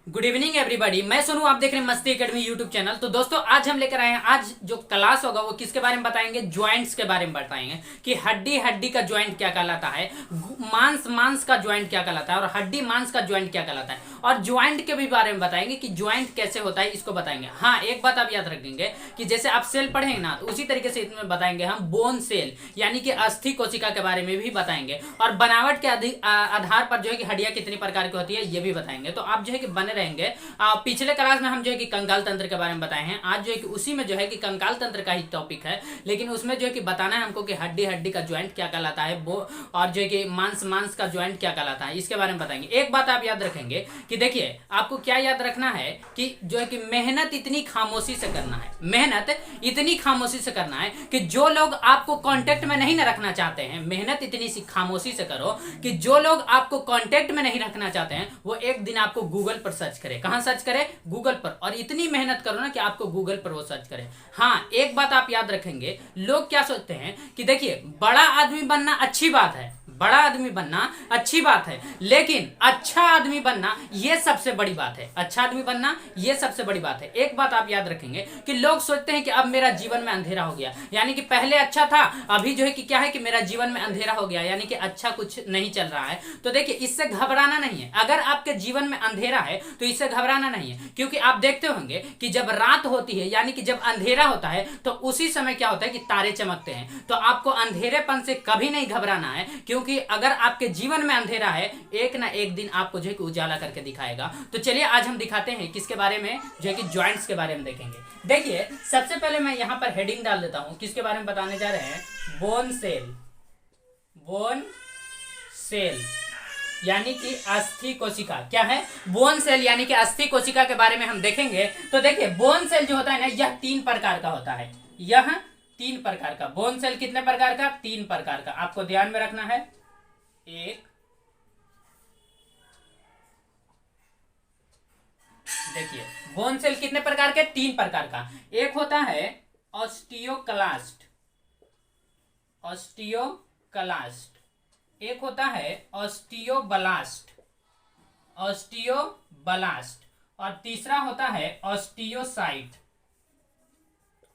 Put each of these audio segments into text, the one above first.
Good evening everybody, मैं सोनू, आप देख रहे हैं मस्ती एकेडमी यूट्यूब चैनल। तो दोस्तों आज हम लेकर आए हैं, आज जो क्लास होगा वो किसके बारे में बताएंगे? ज्वाइंट्स के बारे में बताएंगे कि हड्डी हड्डी का ज्वाइंट क्या कहलाता है, मांस मांस का ज्वाइंट क्या कहलाता है और हड्डी मांस का ज्वाइंट क्या कहलाता है, और ज्वाइंट के भी बारे में बताएंगे कि ज्वाइंट कैसे होता है, इसको बताएंगे। हाँ, एक बात आप याद रखेंगे कि जैसे आप सेल पढ़ेंगे ना, तो उसी तरीके से इसमें बताएंगे हम बोन सेल यानी कि अस्थि कोशिका के बारे में भी बताएंगे, और बनावट के आधार पर जो है कि हड्डियां कितनी प्रकार की होती है ये भी बताएंगे। तो आप जो है कि बने रहेंगे। पिछले क्लास में हम जो है कि कंकाल तंत्र के बारे में बताए हैं, आज जो है कि उसी में जो है कि कंकाल तंत्र का ही टॉपिक है, लेकिन उसमें जो है कि बताना है हमको कि हड्डी हड्डी का ज्वाइंट क्या कहलाता है, वो और जो है कि मांस मांस का ज्वाइंट क्या कहलाता है, इसके बारे में बताएंगे। एक बात आप याद रखेंगे कि देखिए, आपको क्या याद रखना है कि जो है कि मेहनत इतनी खामोशी से करना है, मेहनत इतनी खामोशी से करना है कि जो लोग आपको कांटेक्ट में नहीं रखना चाहते हैं, मेहनत इतनी सी खामोशी से करो कि जो लोग आपको कांटेक्ट में नहीं रखना चाहते हैं वो एक दिन आपको गूगल पर सर्च करे। कहां सर्च करे? गूगल पर। और इतनी मेहनत करो ना कि आपको गूगल पर वो सर्च करे। हाँ, एक बात आप याद रखेंगे, लोग क्या सोचते हैं कि देखिए, बड़ा आदमी बनना अच्छी बात है, बड़ा आदमी बनना अच्छी बात है, लेकिन अच्छा आदमी बनना यह सबसे बड़ी बात है। अच्छा आदमी बनना यह सबसे बड़ी बात है। एक बात आप याद रखेंगे कि लोग सोचते हैं कि अब मेरा जीवन में अंधेरा हो गया, यानी कि पहले अच्छा था, अभी जो है कि क्या है कि मेरा जीवन में अंधेरा हो गया, यानी कि अच्छा कुछ नहीं चल रहा है। तो देखिए, इससे घबराना नहीं है। अगर आपके जीवन में अंधेरा है तो इससे घबराना नहीं है, क्योंकि आप देखते होंगे कि जब रात होती है यानी कि जब अंधेरा होता है तो उसी समय क्या होता है कि तारे चमकते हैं। तो आपको अंधेरेपन से कभी नहीं घबराना है, क्योंकि अगर आपके जीवन में अंधेरा है, एक ना एक दिन आपको जो है कि उजाला करके दिखाएगा। तो चलिए आज हम दिखाते हैं किसके बारे में, जो है कि ज्वाइंट्स के बारे में देखेंगे। देखिए, सबसे पहले मैं यहां पर हेडिंग डाल देता हूं, किसके बारे में बताने जा रहे हैं? Bone cell. बोन सेल यानी कि अस्थि कोशिका। क्या है? बोन सेल यानी कि अस्थि कोशिका के बारे में हम देखेंगे। तो देखिए, बोन सेल जो होता है ना, यह 3 प्रकार का होता है। यह 3 प्रकार का बोन सेल, कितने प्रकार का? 3 प्रकार का। आपको ध्यान में रखना है। एक, देखिए, बोन सेल कितने प्रकार के? 3 प्रकार का। एक होता है ऑस्टियोक्लास्ट, ऑस्टियोक्लास्ट। एक होता है ऑस्टियोब्लास्ट, ऑस्टियोब्लास्ट। और तीसरा होता है ऑस्टियोसाइट।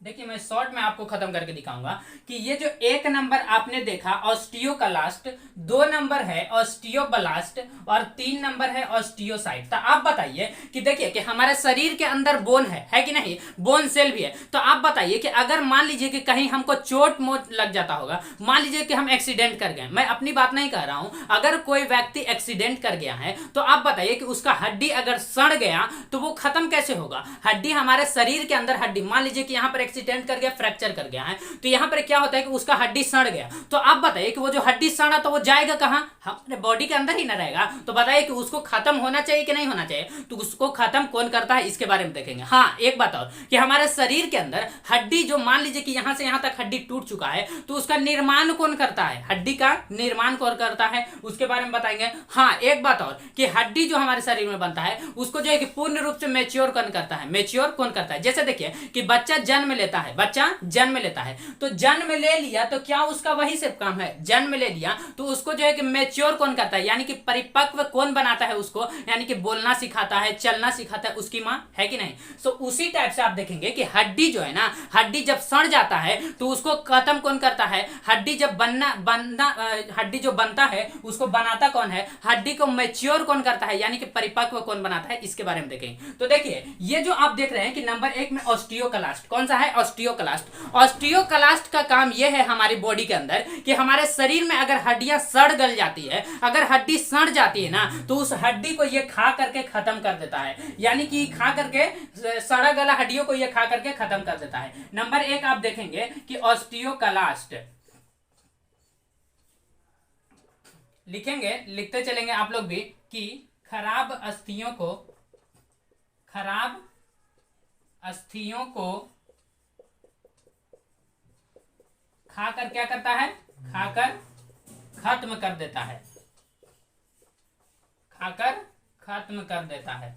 देखिए, मैं शॉर्ट में आपको खत्म करके दिखाऊंगा कि ये जो 1 नंबर आपने देखा ऑस्टियोक्लास्ट, 2 नंबर है ऑस्टियोब्लास्ट और 3 नंबर है ऑस्टियोसाइट। तो आप बताइए कि देखिए कि हमारे शरीर के अंदर बोन है कि नहीं? बोन सेल भी है। तो आप बताइए कि अगर मान लीजिए कि कहीं हमको चोट मोट लग जाता होगा, मान लीजिए कि हम एक्सीडेंट कर गए, मैं अपनी बात नहीं कह रहा हूं, अगर कोई व्यक्ति एक्सीडेंट कर गया है तो आप बताइए कि उसका हड्डी अगर सड़ गया तो वो खत्म कैसे होगा? हड्डी हमारे शरीर के अंदर, हड्डी मान लीजिए कि यहां पर एक्सीडेंट कर गया, फ्रैक्चर कर गया है, तो यहां पर क्या होता है कि उसका हड्डी सड़ गया। तो आप बताइए कि वो जो हड्डी सड़ा तो वो जाएगा कहां? हमारे बॉडी के अंदर ही ना रहेगा। तो बताइए कि उसको खत्म होना चाहिए कि नहीं होना चाहिए? तो उसको खत्म कौन करता है, इसके बारे में देखेंगे। हाँ, एक बात और कि हमारे शरीर के अंदर हड्डी जो, मान लीजिए कि यहां से यहां तक हड्डी टूट चुका है, तो उसका निर्माण कौन करता है? हड्डी का निर्माण कौन करता है, उसके बारे में बताएंगे। हाँ, एक बात और कि हड्डी जो हमारे शरीर में बनता है उसको जो है कि पूर्ण रूप से मैच्योर कौन करता है? मैच्योर कौन करता है? जैसे देखिए कि बच्चा जन्म लेता है, बच्चा जन्म लेता है, तो जन्म ले लिया तो क्या उसका वही सिर्फ काम है? जन्म ले लिया तो उसको जो है कि मैच्योर कौन करता है, यानी कि परिपक्व कौन बनाता है उसको? यानी कि बोलना सिखाता है, चलना सिखाता है, उसकी मां, है कि नहीं? तो उसी टाइप से आप देखेंगे कि हड्डी जो है ना, हड्डी जब सड़ जाता है तो उसको खत्म कौन करता है? हड्डी जब हड्डी जो बनता है उसको बनाता कौन है? हड्डी को मैच्योर कौन करता है, यानी कि परिपक्व कौन बनाता है? इसके बारे में देखेंगे। तो देखिए, ये जो आप देख रहे हैं कि नंबर 1 में ऑस्टियोक्लास्ट, कौन सा है? ऑस्टियोक्लास्ट। ऑस्टियोक्लास्ट का काम यह है हमारी बॉडी के अंदर कि हमारे शरीर में अगर हड्डियां सड़ गल जाती है, अगर हड्डी सड़ जाती है ना, तो उस हड्डी को यह खा करके खत्म कर देता है, यानी कि खा करके, सड़ा गला हड्डियों को यह खा करके खत्म कर देता है। नंबर 1 आप देखेंगे कि ऑस्टियोक्लास्ट, लिखेंगे, लिखते चलेंगे आप लोग भी कि खराब अस्थियों को खाकर क्या करता है? खाकर खत्म कर देता है, खाकर खत्म कर देता है।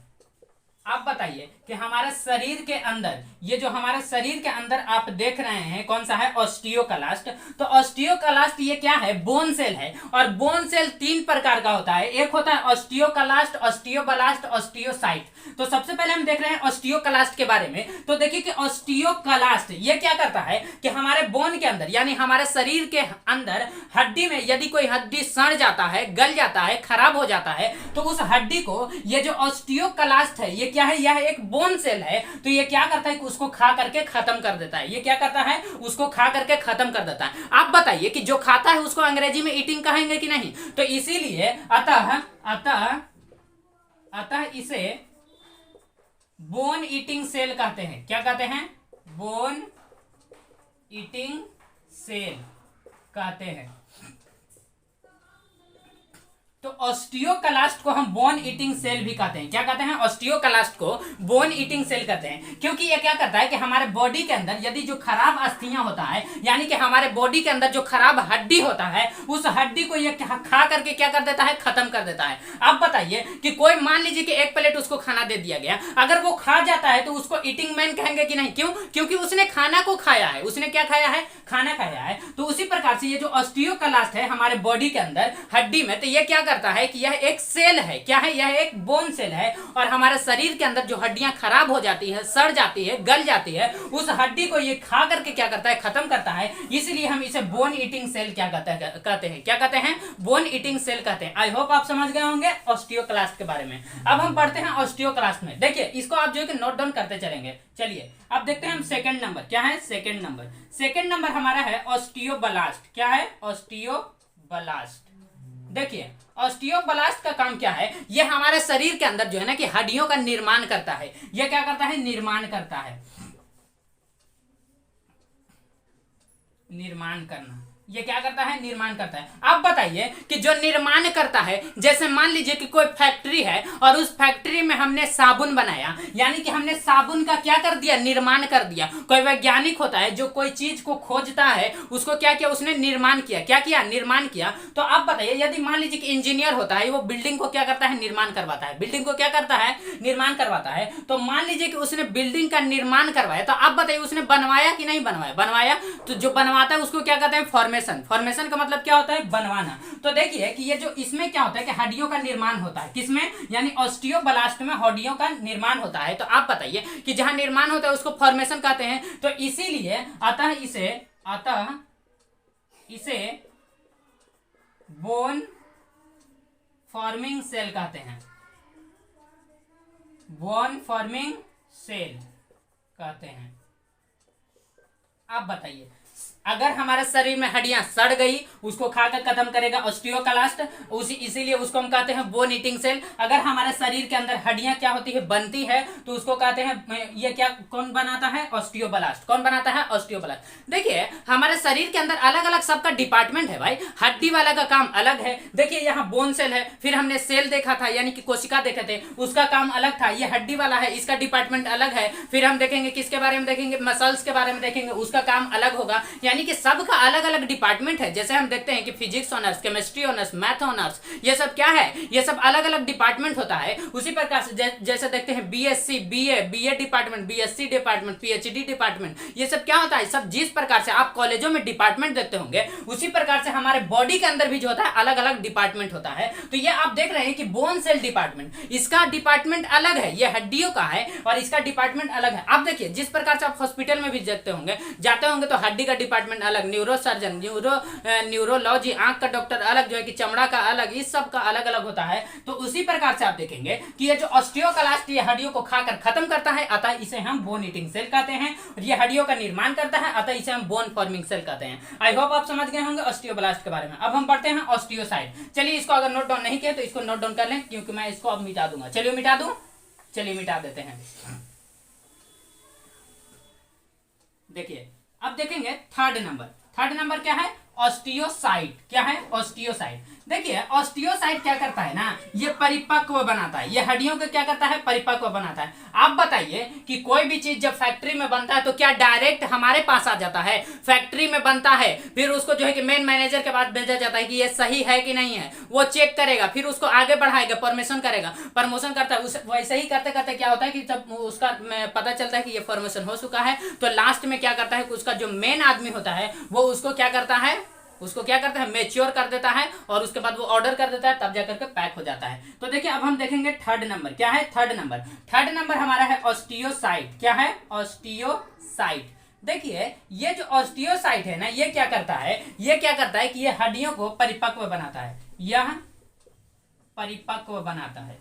आप बताइए कि हमारे शरीर के अंदर, ये जो हमारे शरीर के अंदर आप देख रहे हैं कौन सा है, ऑस्टियोक्लास्ट। तो ऑस्टियोक्लास्ट ये क्या है, बोन सेल है। और बोन सेल 3 प्रकार का होता है, एक होता है ऑस्टियोक्लास्ट, ऑस्टियोब्लास्ट, ऑस्टियोसाइट। तो सबसे पहले हम देख रहे हैं ऑस्टियोक्लास्ट के बारे में। तो देखिए कि ऑस्टियोक्लास्ट ये क्या करता है कि हमारे बोन के अंदर यानी हमारे शरीर के अंदर हड्डी में यदि कोई हड्डी सड़ जाता है, गल जाता है, खराब हो जाता है, तो उस हड्डी को ये जो ऑस्टियोक्लास्ट है ये क्या है, यह एक बोन सेल है। तो ये क्या करता है कि उसको खा करके खत्म कर देता है। ये क्या करता है, उसको खा करके खत्म कर देता है। आप बताइए कि जो खाता है उसको अंग्रेजी में ईटिंग कहेंगे कि नहीं? तो इसीलिए अतः अतः अतः इसे बोन ईटिंग सेल कहते हैं। क्या कहते हैं? बोन ईटिंग सेल कहते हैं। तो ऑस्टियोक्लास्ट को हम बोन ईटिंग सेल भी कहते हैं। क्या कहते हैं? ऑस्टियोक्लास्ट को बोन ईटिंग सेल कहते हैं, क्योंकि ये क्या करता है कि हमारे बॉडी के अंदर यदि जो खराब अस्थियां होता है, यानी कि हमारे बॉडी के अंदर जो खराब हड्डी होता है, उस हड्डी को ये खा करके क्या कर देता है, खत्म कर देता है। अब बताइए कि कोई मान लीजिए कि एक प्लेट उसको खाना दे दिया गया, अगर वो खा जाता है तो उसको ईटिंग मैन कहेंगे कि नहीं? क्यों? क्योंकि उसने खाना को खाया है। उसने क्या खाया है? खाना खाया है। तो उसी प्रकार से ये जो ऑस्टियोक्लास्ट है हमारे बॉडी के अंदर हड्डी में, तो ये क्या करता है कि यह एक सेल है। क्या है? यह एक बोन सेल है। और हमारे शरीर के अंदर जो हड्डियां खराब हो जाती है, सड़ जाती है, गल जाती है, उस हड्डी को ये खा करके क्या करता है, खत्म करता है। इसलिए हम इसे बोन ईटिंग सेल क्या कहते हैं? क्या कहते हैं? बोन ईटिंग सेल कहते हैं। आई होप आप समझ गए होंगे ऑस्टियोक्लास्ट के बारे में। अब हम पढ़ते हैं ऑस्टियोक्लास्ट में। देखिए इसको आप जो है कि नोट डाउन करते चलेंगे। चलिए अब देखते हैं हम सेकंड नंबर। क्या है सेकंड नंबर? सेकंड नंबर हमारा है ऑस्टियोब्लास्ट। क्या है? ऑस्टियोब्लास्ट। देखिए ऑस्टियोब्लास्ट का काम क्या है, ये हमारे शरीर के अंदर जो है ना कि हड्डियों का निर्माण करता है। ये क्या करता है? निर्माण करता है। निर्माण करना, ये क्या करता है? निर्माण करता है। आप बताइए कि जो निर्माण करता है, जैसे मान लीजिए कि कोई फैक्ट्री है और उस फैक्ट्री में हमने साबुन बनाया, यानी कि हमने साबुन का क्या कर दिया? निर्माण कर दिया। कोई वैज्ञानिक होता है जो कोई चीज को खोजता है, उसको क्या किया? उसने निर्माण किया। क्या किया? निर्माण किया। तो आप बताइए यदि मान लीजिए कि इंजीनियर होता है, वो बिल्डिंग को क्या करता है? निर्माण करवाता है। बिल्डिंग को क्या करता है? निर्माण करवाता है। तो मान लीजिए कि उसने बिल्डिंग का निर्माण करवाया, तो आप बताइए उसने बनवाया कि नहीं बनवाया? बनवाया। तो जो बनवाता है उसको क्या कहते हैं? फॉर्मेशन। फॉर्मेशन का मतलब क्या होता है? बनवाना। तो देखिए कि ये जो इसमें क्या होता है कि हड्डियों का निर्माण होता है। किसमें? यानी ऑस्टियोब्लास्ट में हड्डियों का निर्माण होता है। तो आप बताइए कि जहां निर्माण होता है उसको फॉर्मेशन कहते हैं। तो इसीलिए अतः इसे बोन फॉर्मिंग सेल कहते हैं। बोन फॉर्मिंग सेल कहते हैं। आप बताइए अगर हमारे शरीर में हड्डियां सड़ गई, उसको खाकर खत्म करेगा ऑस्टियोक्लास्ट, इसीलिए उसको हम कहते हैं बोन ईटिंग सेल। अगर हमारे शरीर के अंदर हड्डियां क्या होती है? बनती है, तो उसको कहते हैं, ये क्या कौन बनाता है? ऑस्टियोब्लास्ट। कौन बनाता है? ऑस्टियोब्लास्ट। देखिए हमारे शरीर के अंदर अलग अलग सबका डिपार्टमेंट है भाई। हड्डी वाला का काम अलग है। देखिए यहाँ बोन सेल है, फिर हमने सेल देखा था यानी कि कोशिका देखे थे, उसका काम अलग था। ये हड्डी वाला है, इसका डिपार्टमेंट अलग है। फिर हम देखेंगे किसके बारे में देखेंगे? मसल्स के बारे में देखेंगे, उसका काम अलग होगा। यानी कि सबका अलग अलग डिपार्टमेंट है। जैसे हम देखते हैं कि physics honours, chemistry honours, math honours, ये सब क्या है? ये सब अलग अलग डिपार्टमेंट होता है। उसी प्रकार से जैसे देखते हैं BSc, BA department, BSc department, PhD department, ये सब क्या होता है? सब जिस प्रकार से आप कॉलेजों में डिपार्टमेंट देखते होंगे, उसी प्रकार से हमारे बॉडी के अंदर भी जो होता है अलग अलग डिपार्टमेंट होता है। तो ये आप देख रहे हैं कि बोन सेल डिपार्टमेंट, इसका डिपार्टमेंट अलग है, ये हड्डियों का है और इसका डिपार्टमेंट अलग है। आप देखिए जिस प्रकार से आप हॉस्पिटल में भी देखते होंगे, जाते होंगे, तो हड्डी का डिपार्टमेंट अलग, न्यूरो सर्जन, न्यूरोलॉजी, आंख का डॉक्टर अलग, जो है कि चमड़ा का अलग, इस सब का अलग अलग होता है। तो उसी प्रकार से आप देखेंगे कि ये जो ऑस्टियोक्लास्ट ये हड्डियों को खाकर खत्म करता है, अतः इसे हम बोन ईटिंग सेल कहते हैं। और ये हड्डियों का निर्माण करता है, अतः इसे हम बोन फॉर्मिंग सेल कहते हैं। आई होप आप समझ गए होंगे ऑस्टियोब्लास्ट के बारे में। अब हम पढ़ते हैं ऑस्टियोसाइट। चलिए इसको अगर नोट डाउन नहीं किया तो इसको नोट डाउन कर लें, क्योंकि मैं इसको अब मिटा दूंगा। चलिए मिटा दूं, चलिए मिटा देते हैं। देखिए अब देखेंगे थर्ड नंबर। थर्ड नंबर क्या है? ऑस्टियोसाइट। क्या है? ऑस्टियोसाइट। देखिए ऑस्टियोसाइट क्या करता है ना, ये परिपक्व बनाता है, ये हड्डियों को क्या करता है, परिपक्व बनाता है। आप बताइए कि कोई भी चीज जब फैक्ट्री में बनता है तो क्या डायरेक्ट हमारे पास आ जाता है? फैक्ट्री में बनता है, फिर उसको जो है कि मेन मैनेजर के पास भेजा जाता है कि ये सही है कि नहीं है, वो चेक करेगा, फिर उसको आगे बढ़ाएगा, प्रमोशन करेगा, प्रमोशन करता है। वैसे ही करते करते क्या होता है कि जब उसका पता चलता है कि ये प्रमोशन हो चुका है, तो लास्ट में क्या करता है कि उसका जो मेन आदमी होता है वो उसको क्या करता है, मैच्योर कर देता है, और उसके बाद वो ऑर्डर कर देता है, तब जाकर के पैक हो जाता है। तो देखिए अब हम देखेंगे थर्ड नंबर क्या है। थर्ड नंबर हमारा है ऑस्टियोसाइट। क्या है? ऑस्टियोसाइट। देखिए ये जो ऑस्टियोसाइट है ना, ये क्या करता है कि ये हड्डियों को परिपक्व बनाता है, यह परिपक्व बनाता है,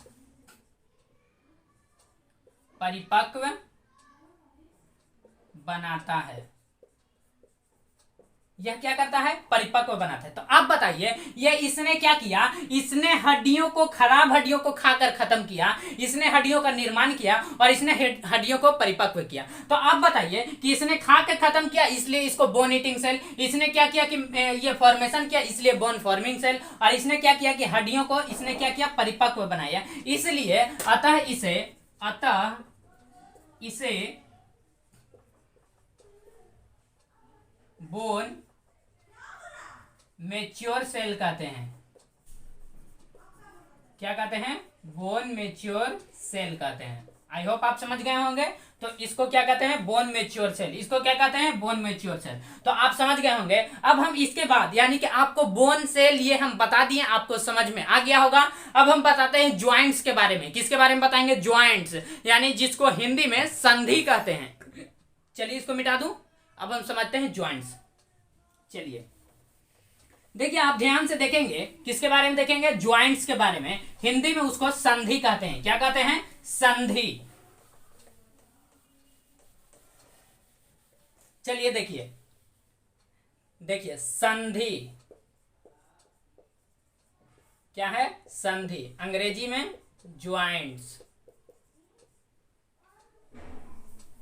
परिपक्व बनाता है। यह क्या करता है? परिपक्व बनाता है। तो आप बताइए ये इसने क्या किया, इसने हड्डियों को, खराब हड्डियों को खाकर खत्म किया, इसने हड्डियों का निर्माण किया और इसने हड्डियों को परिपक्व किया। तो आप बताइए कि इसने खा के खत्म किया इसलिए इसको बोन ईटिंग सेल, इसने क्या किया कि ये फॉर्मेशन किया इसलिए बोन फॉर्मिंग सेल, और इसने क्या किया कि हड्डियों को इसने क्या किया, परिपक्व बनाया। इसलिए अतः इसे बोन मैच्योर सेल कहते हैं। क्या कहते हैं? बोन मैच्योर सेल कहते हैं। आई होप आप समझ गए होंगे। तो इसको क्या कहते हैं? Bone mature cell. इसको क्या कहते हैं? Bone mature cell. तो आप समझ गए होंगे। अब हम इसके बाद यानी कि आपको बोन सेल ये हम बता दिए, आपको समझ में आ गया होगा। अब हम बताते हैं ज्वाइंट्स के बारे में। किसके बारे में बताएंगे? ज्वाइंट्स, यानी जिसको हिंदी में संधि कहते हैं। चलिए इसको मिटा दूं। अब हम समझते हैं ज्वाइंट्स। चलिए देखिए आप ध्यान से देखेंगे, किसके बारे में देखेंगे? ज्वाइंट्स के बारे में। हिंदी में उसको संधि कहते हैं। क्या कहते हैं? संधि। चलिए देखिए संधि क्या है? संधि, अंग्रेजी में ज्वाइंट्स।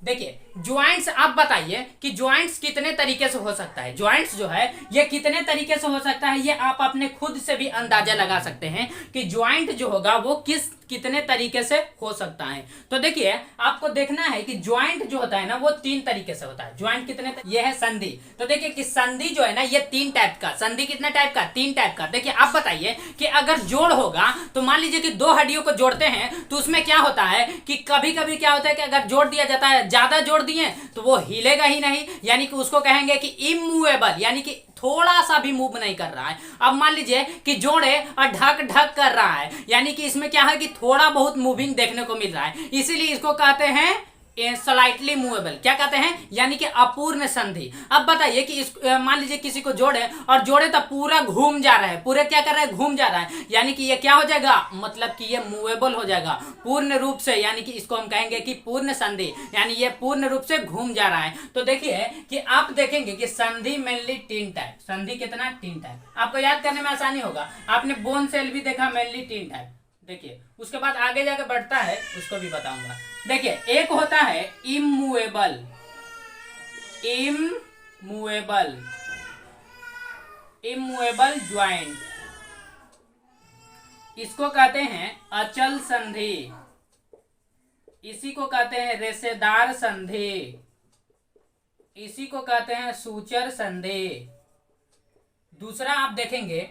देखिए ज्वाइंट्स, आप बताइए कि ज्वाइंट्स कितने तरीके से हो सकता है। ज्वाइंट्स जो है ये कितने तरीके से हो सकता है, ये आप अपने खुद से भी अंदाजा लगा सकते हैं कि ज्वाइंट जो होगा वो कितने तरीके से हो सकता है। तो देखिए आपको देखना है कि ज्वाइंट जो होता है ना वो 3 तरीके से होता है। ज्वाइंट कितने, ये है संधि। तो देखिए कि संधि जो है ना ये 3 टाइप का, संधि कितने टाइप का? 3 टाइप का। देखिए आप बताइए कि अगर जोड़ होगा तो मान लीजिए कि 2 हड्डियों को जोड़ते हैं तो उसमें क्या होता है कि कभी कभी क्या होता है कि अगर जोड़ दिया जाता है, ज्यादा जोड़ दिए तो वो हिलेगा ही नहीं, यानी कि उसको कहेंगे कि इमूवेबल, यानी कि थोड़ा सा भी मूव नहीं कर रहा है। अब मान लीजिए कि जोड़े और ढक कर रहा है, यानी कि इसमें क्या है कि थोड़ा बहुत मूविंग देखने को मिल रहा है, इसीलिए इसको कहते हैं स्लाइटली मूवेबल। क्या कहते हैं? यानी कि अपूर्ण संधि। अब बताइए कि मान लीजिए किसी को जोड़े और जोड़े तो पूरा घूम जा रहा है, पूरे क्या कर रहा है? घूम जा रहा है, यानी कि ये क्या हो जाएगा? मतलब कि ये मूवेबल हो जाएगा पूर्ण रूप से, यानी कि इसको हम कहेंगे कि पूर्ण संधि, यानी ये पूर्ण रूप से घूम जा रहा है। तो देखिए कि आप देखेंगे कि संधि मेनली 3 टाइप। संधि कितना? 3 टाइप। आपको याद करने में आसानी होगा। आपने बोन सेल भी देखा, मेनली 3 टाइप। देखिए उसके बाद आगे जाकर बढ़ता है, उसको भी बताऊंगा। देखिए एक होता है इमूवेबल, इमूवेबल ज्वाइंट, इसको कहते हैं अचल संधि, इसी को कहते हैं रेशेदार संधि, इसी को कहते हैं सूचर संधि। दूसरा आप देखेंगे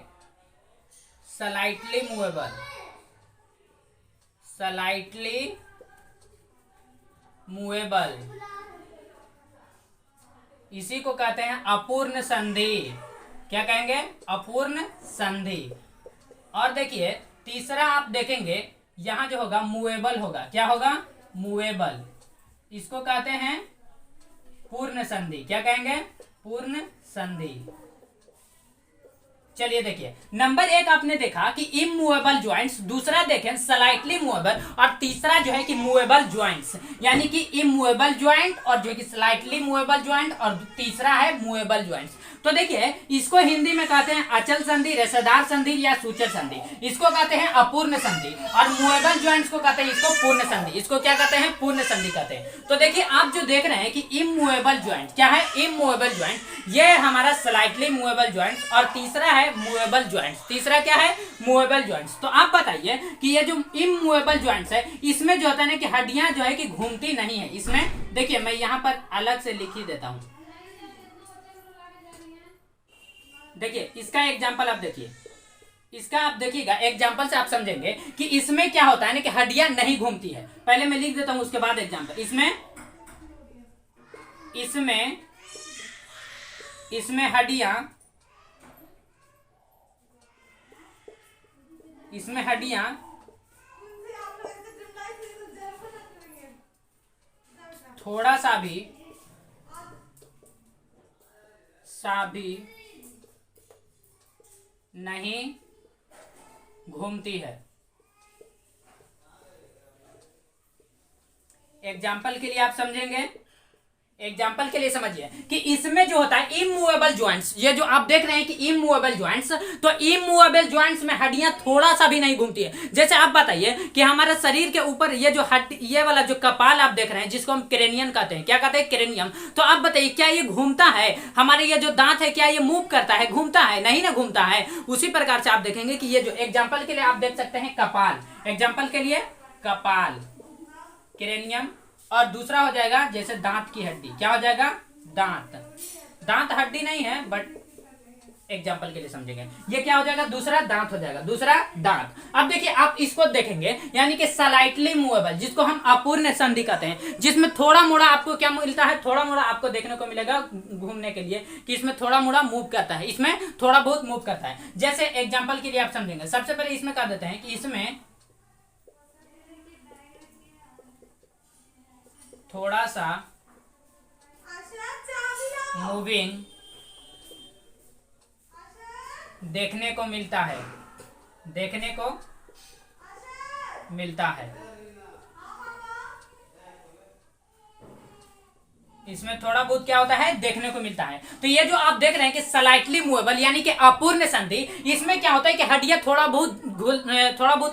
स्लाइटली मूवेबल, स्लाइटली मूवेबल, इसी को कहते हैं अपूर्ण संधि। क्या कहेंगे? अपूर्ण संधि। और देखिए तीसरा आप देखेंगे यहां जो होगा मूवेबल होगा। क्या होगा? मूवेबल, इसको कहते हैं पूर्ण संधि। क्या कहेंगे? पूर्ण संधि। चलिए देखिए नंबर 1 आपने देखा कि इमूवेबल ज्वाइंट्स, दूसरा देखें स्लाइटली मूवेबल, और तीसरा जो है कि मूवेबल ज्वाइंट्स, यानी कि इमूवेबल ज्वाइंट और जो है कि स्लाइटली मूवेबल ज्वाइंट, और तीसरा है मूवेबल ज्वाइंट्स। तो देखिए इसको हिंदी में कहते हैं अचल संधि, रेशेदार संधि या सूचर संधि, इसको कहते हैं अपूर्ण संधि, और मूवेबल ज्वाइंट्स को कहते हैं इसको पूर्ण संधि। इसको क्या कहते हैं? पूर्ण संधि कहते हैं। तो देखिए आप जो देख रहे हैं कि इमूवेबल ज्वाइंट क्या है? इमूवेबल ज्वाइंट, ये है हमारा स्लाइटली मूवेबल ज्वाइंट्स, और तीसरा है मूवेबल ज्वाइंट्स। तीसरा क्या है? Movable joints. तो आप बताइए कि ये जो इमूवेबल ज्वाइंट्स है इसमें जो होता है ना कि हड्डियां जो है कि घूमती नहीं है। इसमें देखिए मैं यहां पर अलग से लिख ही देता हूं। देखिए इसका एग्जांपल आप देखिए, इसका आप देखिएगा एग्जांपल से आप समझेंगे कि इसमें क्या होता है ना कि हड्डियां नहीं घूमती है। पहले मैं लिख देता हूं उसके बाद एग्जांपल। इसमें हड्डियां थोड़ा सा भी नहीं घूमती है। एग्जाम्पल के लिए आप समझेंगे, एग्जाम्पल के लिए समझिए कि इसमें जो होता है इमूवेबल ज्वाइंट्स, ये जो आप देख रहे हैं कि इमूवेबल ज्वाइंट्स, तो इमूवेबल ज्वाइंट्स में हड्डियां थोड़ा सा भी नहीं घूमती है। जैसे आप बताइए कि हमारे शरीर के ऊपर ये जो ये वाला जो कपाल आप देख रहे हैं जिसको हम क्रेनियम कहते हैं, क्या कहते हैं? क्रेनियम। तो आप बताइए क्या ये घूमता है? हमारे ये जो दांत है क्या ये मूव करता है? घूमता है? नहीं ना घूमता है। उसी प्रकार से आप देखेंगे कि ये जो एग्जाम्पल के लिए आप देख सकते हैं कपाल, एग्जाम्पल के लिए कपाल, क्रेनियम, और दूसरा हो जाएगा जैसे दांत की हड्डी, क्या हो जाएगा? दांत हड्डी नहीं है बट एग्जाम्पल के लिए समझेंगे। ये क्या हो जाएगा? दूसरा दांत हो जाएगा, दूसरा दांत। अब देखिए आप इसको देखेंगे यानी कि स्लाइटली मूवेबल, जिसको हम अपूर्ण संधि कहते हैं, जिसमें थोड़ा मोड़ा आपको क्या मिलता है? थोड़ा मोड़ा आपको देखने को मिलेगा घूमने के लिए कि इसमें थोड़ा मोड़ा मूव करता है, इसमें थोड़ा बहुत मूव करता है। जैसे एग्जाम्पल के लिए आप समझेंगे, सबसे पहले इसमें कह देते हैं कि इसमें थोड़ा सा मूविंग देखने को मिलता है, इसमें थोड़ा बहुत क्या होता है? देखने को मिलता है। तो ये जो आप देख रहे हैं कि स्लाइटली मूवेबल यानी कि अपूर्ण संधि, इसमें क्या होता है कि हड्डियां थोड़ा बहुत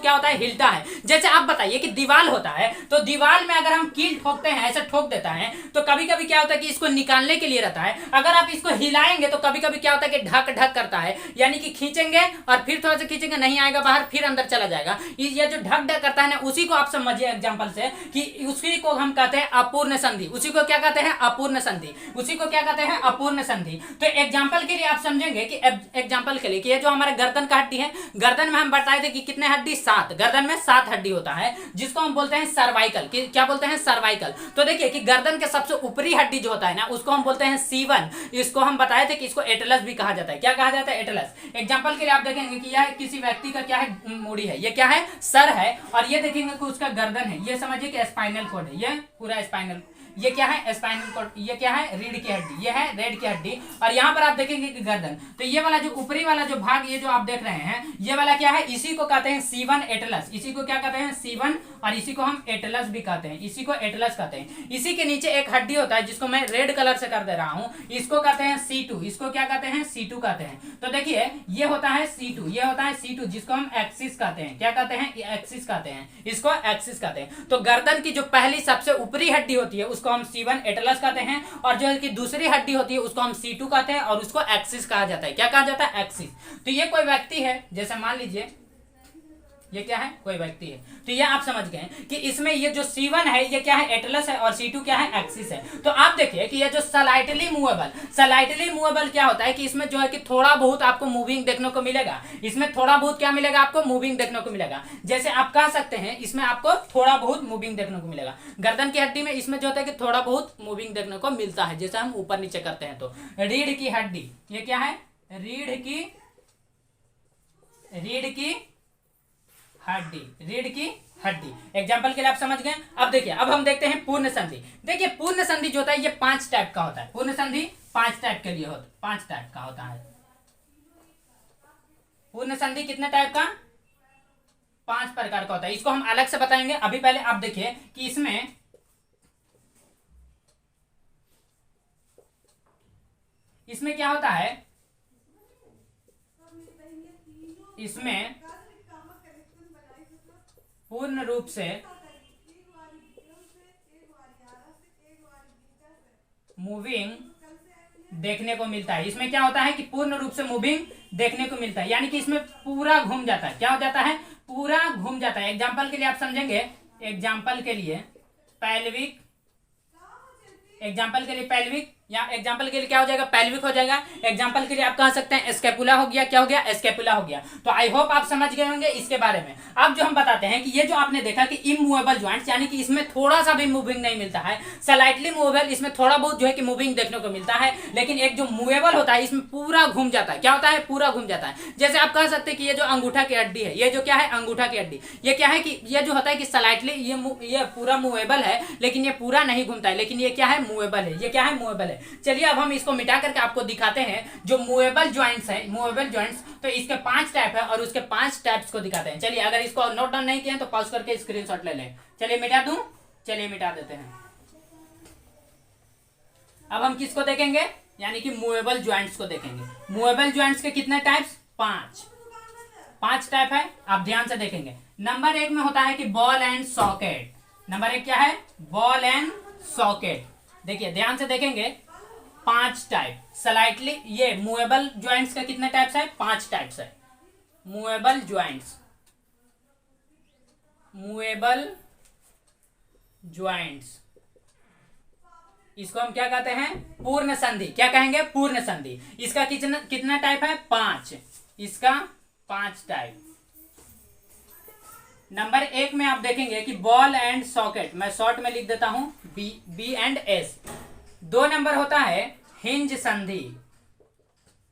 क्या होता है? हिलता है। जैसे आप बताइए कि दीवार होता है, तो दीवार में अगर हम कील ठोकते हैं, ऐसे ठोक देता है, तो कभी कभी क्या होता है कि इसको निकालने के लिए रहता है। अगर आप इसको हिलाएंगे तो कभी कभी क्या होता है कि ढक ढक करता है, यानी कि खींचेंगे और फिर थोड़ा सा खींचेंगे, नहीं आएगा बाहर, फिर अंदर चला जाएगा। ये जो ढक ढक करता है ना, उसी को आप समझिए एग्जाम्पल से कि उसी को हम कहते हैं अपूर्ण संधि। उसी को क्या कहते हैं? अपूर्ण संधि। उसी को क्या कहते हैं? अपूर्ण संधि। तो एग्जांपल के लिए आप समझेंगे कि एग्जांपल के लिए कि ये जो हमारे गर्दन का हड्डी है, गर्दन में हम बताए थे कि कितने हड्डी? 7। गर्दन में 7 हड्डी होता है, जिसको हम बोलते हैं सर्वाइकल। क्या बोलते हैं? सर्वाइकल। तो देखिए कि गर्दन के सबसे ऊपरी हड्डी जो होता है ना, उसको हम बोलते हैं C1। इसको हम बताए थे कि इसको एटलस भी कहा जाता है। क्या कहा जाता है? एटलस। एग्जांपल के लिए आप देखेंगे कि यह किसी व्यक्ति का क्या है? मूड़ी है। ये क्या है? सर है। और ये देखेंगे कि उसका गर्दन है, ये समझिए कि स्पाइनल कॉर्ड है, ये पूरा स्पाइनल, ये क्या है? Spinal cord. ये क्या है? रीढ़ की हड्डी, ये है रीढ़ की हड्डी। और यहाँ पर आप देखेंगे कि गर्दन, तो ये वाला जो ऊपरी वाला जो भाग ये जो आप देख रहे हैं, ये वाला क्या है? इसी को कहते हैं C1 एटलस। इसी को क्या कहते हैं? C1, और इसी को हम एटलस भी कहते हैं, इसी को एटलस कहते हैं। इसी के नीचे एक हड्डी होता है जिसको मैं रेड कलर से कर दे रहा हूं, इसको कहते हैं C2। इसको क्या कहते हैं? C2 कहते हैं। तो देखिए ये होता है C2, ये होता है C2, जिसको हम एक्सिस कहते हैं। क्या कहते हैं? एक्सिस कहते हैं, इसको एक्सिस कहते हैं। तो गर्दन की जो पहली सबसे ऊपरी हड्डी होती है उसको हम C1 एटलस कहते हैं, और जो कि दूसरी हड्डी होती है उसको हम C2 कहते हैं, और उसको एक्सिस कहा जाता है। क्या कहा जाता है? एक्सिस। तो ये कोई व्यक्ति है, जैसे मान लीजिए ये क्या है? कोई व्यक्ति है। तो ये आप समझ गए कि इसमें ये जो C1 है ये क्या है? एटलस है, और C2 क्या है? एक्सिस है। तो आप देखिए कि ये जो स्लाइटली मूवेबल क्या होता है कि इसमें जो है कि थोड़ा बहुत आपको मूविंग देखने को मिलेगा। इसमें थोड़ा बहुत क्या मिलेगा? आपको मूविंग देखने को मिलेगा। जैसे आप कह सकते हैं इसमें आपको थोड़ा बहुत मूविंग देखने को मिलेगा। गर्दन की हड्डी में इसमें जो होता है कि थोड़ा बहुत मूविंग देखने को मिलता है, जैसे हम ऊपर नीचे करते हैं। तो रीढ़ की हड्डी, ये क्या है? रीढ़ की हड्डी। एग्जाम्पल के लिए आप समझ गए। अब देखिए, अब हम देखते हैं पूर्ण संधि। देखिए पूर्ण संधि जो होता है ये 5 टाइप का होता है। पूर्ण संधि 5 टाइप के लिए 5 टाइप का होता है। पूर्ण संधि कितने टाइप का? 5 प्रकार का होता है। इसको हम अलग से बताएंगे। अभी पहले आप देखिए कि इसमें क्या होता है, इसमें पूर्ण रूप से मूविंग देखने को मिलता है। इसमें क्या होता है कि पूर्ण रूप से मूविंग देखने को मिलता है, यानी कि इसमें पूरा घूम जाता है। क्या हो जाता है, पूरा घूम जाता है। एग्जाम्पल के लिए आप समझेंगे, एग्जाम्पल के लिए पैल्विक, एग्जाम्पल के लिए पैल्विक, या एग्जाम्पल के लिए क्या हो जाएगा, पैल्विक हो जाएगा। एग्जाम्पल के लिए आप कह सकते हैं स्कैपुला हो गया। क्या हो गया, स्कैपुला हो गया। तो आई होप आप समझ गए होंगे इसके बारे में। अब जो हम बताते हैं कि ये जो आपने देखा कि इमूवेबल ज्वाइंट्स, यानी कि इसमें थोड़ा सा भी मूविंग नहीं मिलता है, स्लाइटली मूवेबल, इसमें थोड़ा बहुत जो है कि मूविंग देखने को मिलता है, लेकिन एक जो मूवेबल होता है इसमें पूरा घूम जाता है। क्या होता है, पूरा घूम जाता है। जैसे आप कह सकते हैं कि ये जो अंगूठा की हड्डी है, ये जो क्या है, अंगूठा की हड्डी, ये क्या है कि ये जो होता है कि स्लाइटली ये पूरा मूवेबल है, लेकिन ये पूरा नहीं घूमता है, लेकिन ये क्या है, मूवेबल है। ये क्या है, मूवेबल है। चलिए अब हम इसको मिटा करके आपको दिखाते हैं जो मूवेबल ज्वाइंट्स है, मूवेबल ज्वाइंट्स, तो इसके 5 टाइप है और उसके 5 टाइप्स को दिखाते हैं। चलिए अगर इसको नोट डाउन नहीं किए तो पॉज करके स्क्रीनशॉट ले लें। चलिए मिटा दूं, चलिए मिटा देते हैं। अब हम किसको देखेंगे, यानी कि मूवेबल ज्वाइंट्स को देखेंगे। मूवेबल ज्वाइंट्स के कितने टाइप्स, 5 टाइप है। आप ध्यान से देखेंगे। नंबर 1 में होता है कि बॉल एंड सॉकेट। नंबर 1 क्या है, बॉल एंड सॉकेट। देखिए ध्यान से देखेंगे, 5 टाइप स्लाइटली। ये मूवेबल ज्वाइंट्स का कितने टाइप्स है, 5 टाइप्स है। मूवेबल ज्वाइंट्स, मूवेबल ज्वाइंट्स, इसको हम क्या कहते हैं, पूर्ण संधि। क्या कहेंगे, पूर्ण संधि। इसका कितना टाइप है, 5। इसका 5 टाइप। नंबर 1 में आप देखेंगे कि बॉल एंड सॉकेट, मैं शॉर्ट में लिख देता हूं, बी एंड एस। 2 नंबर होता है हिंज संधि,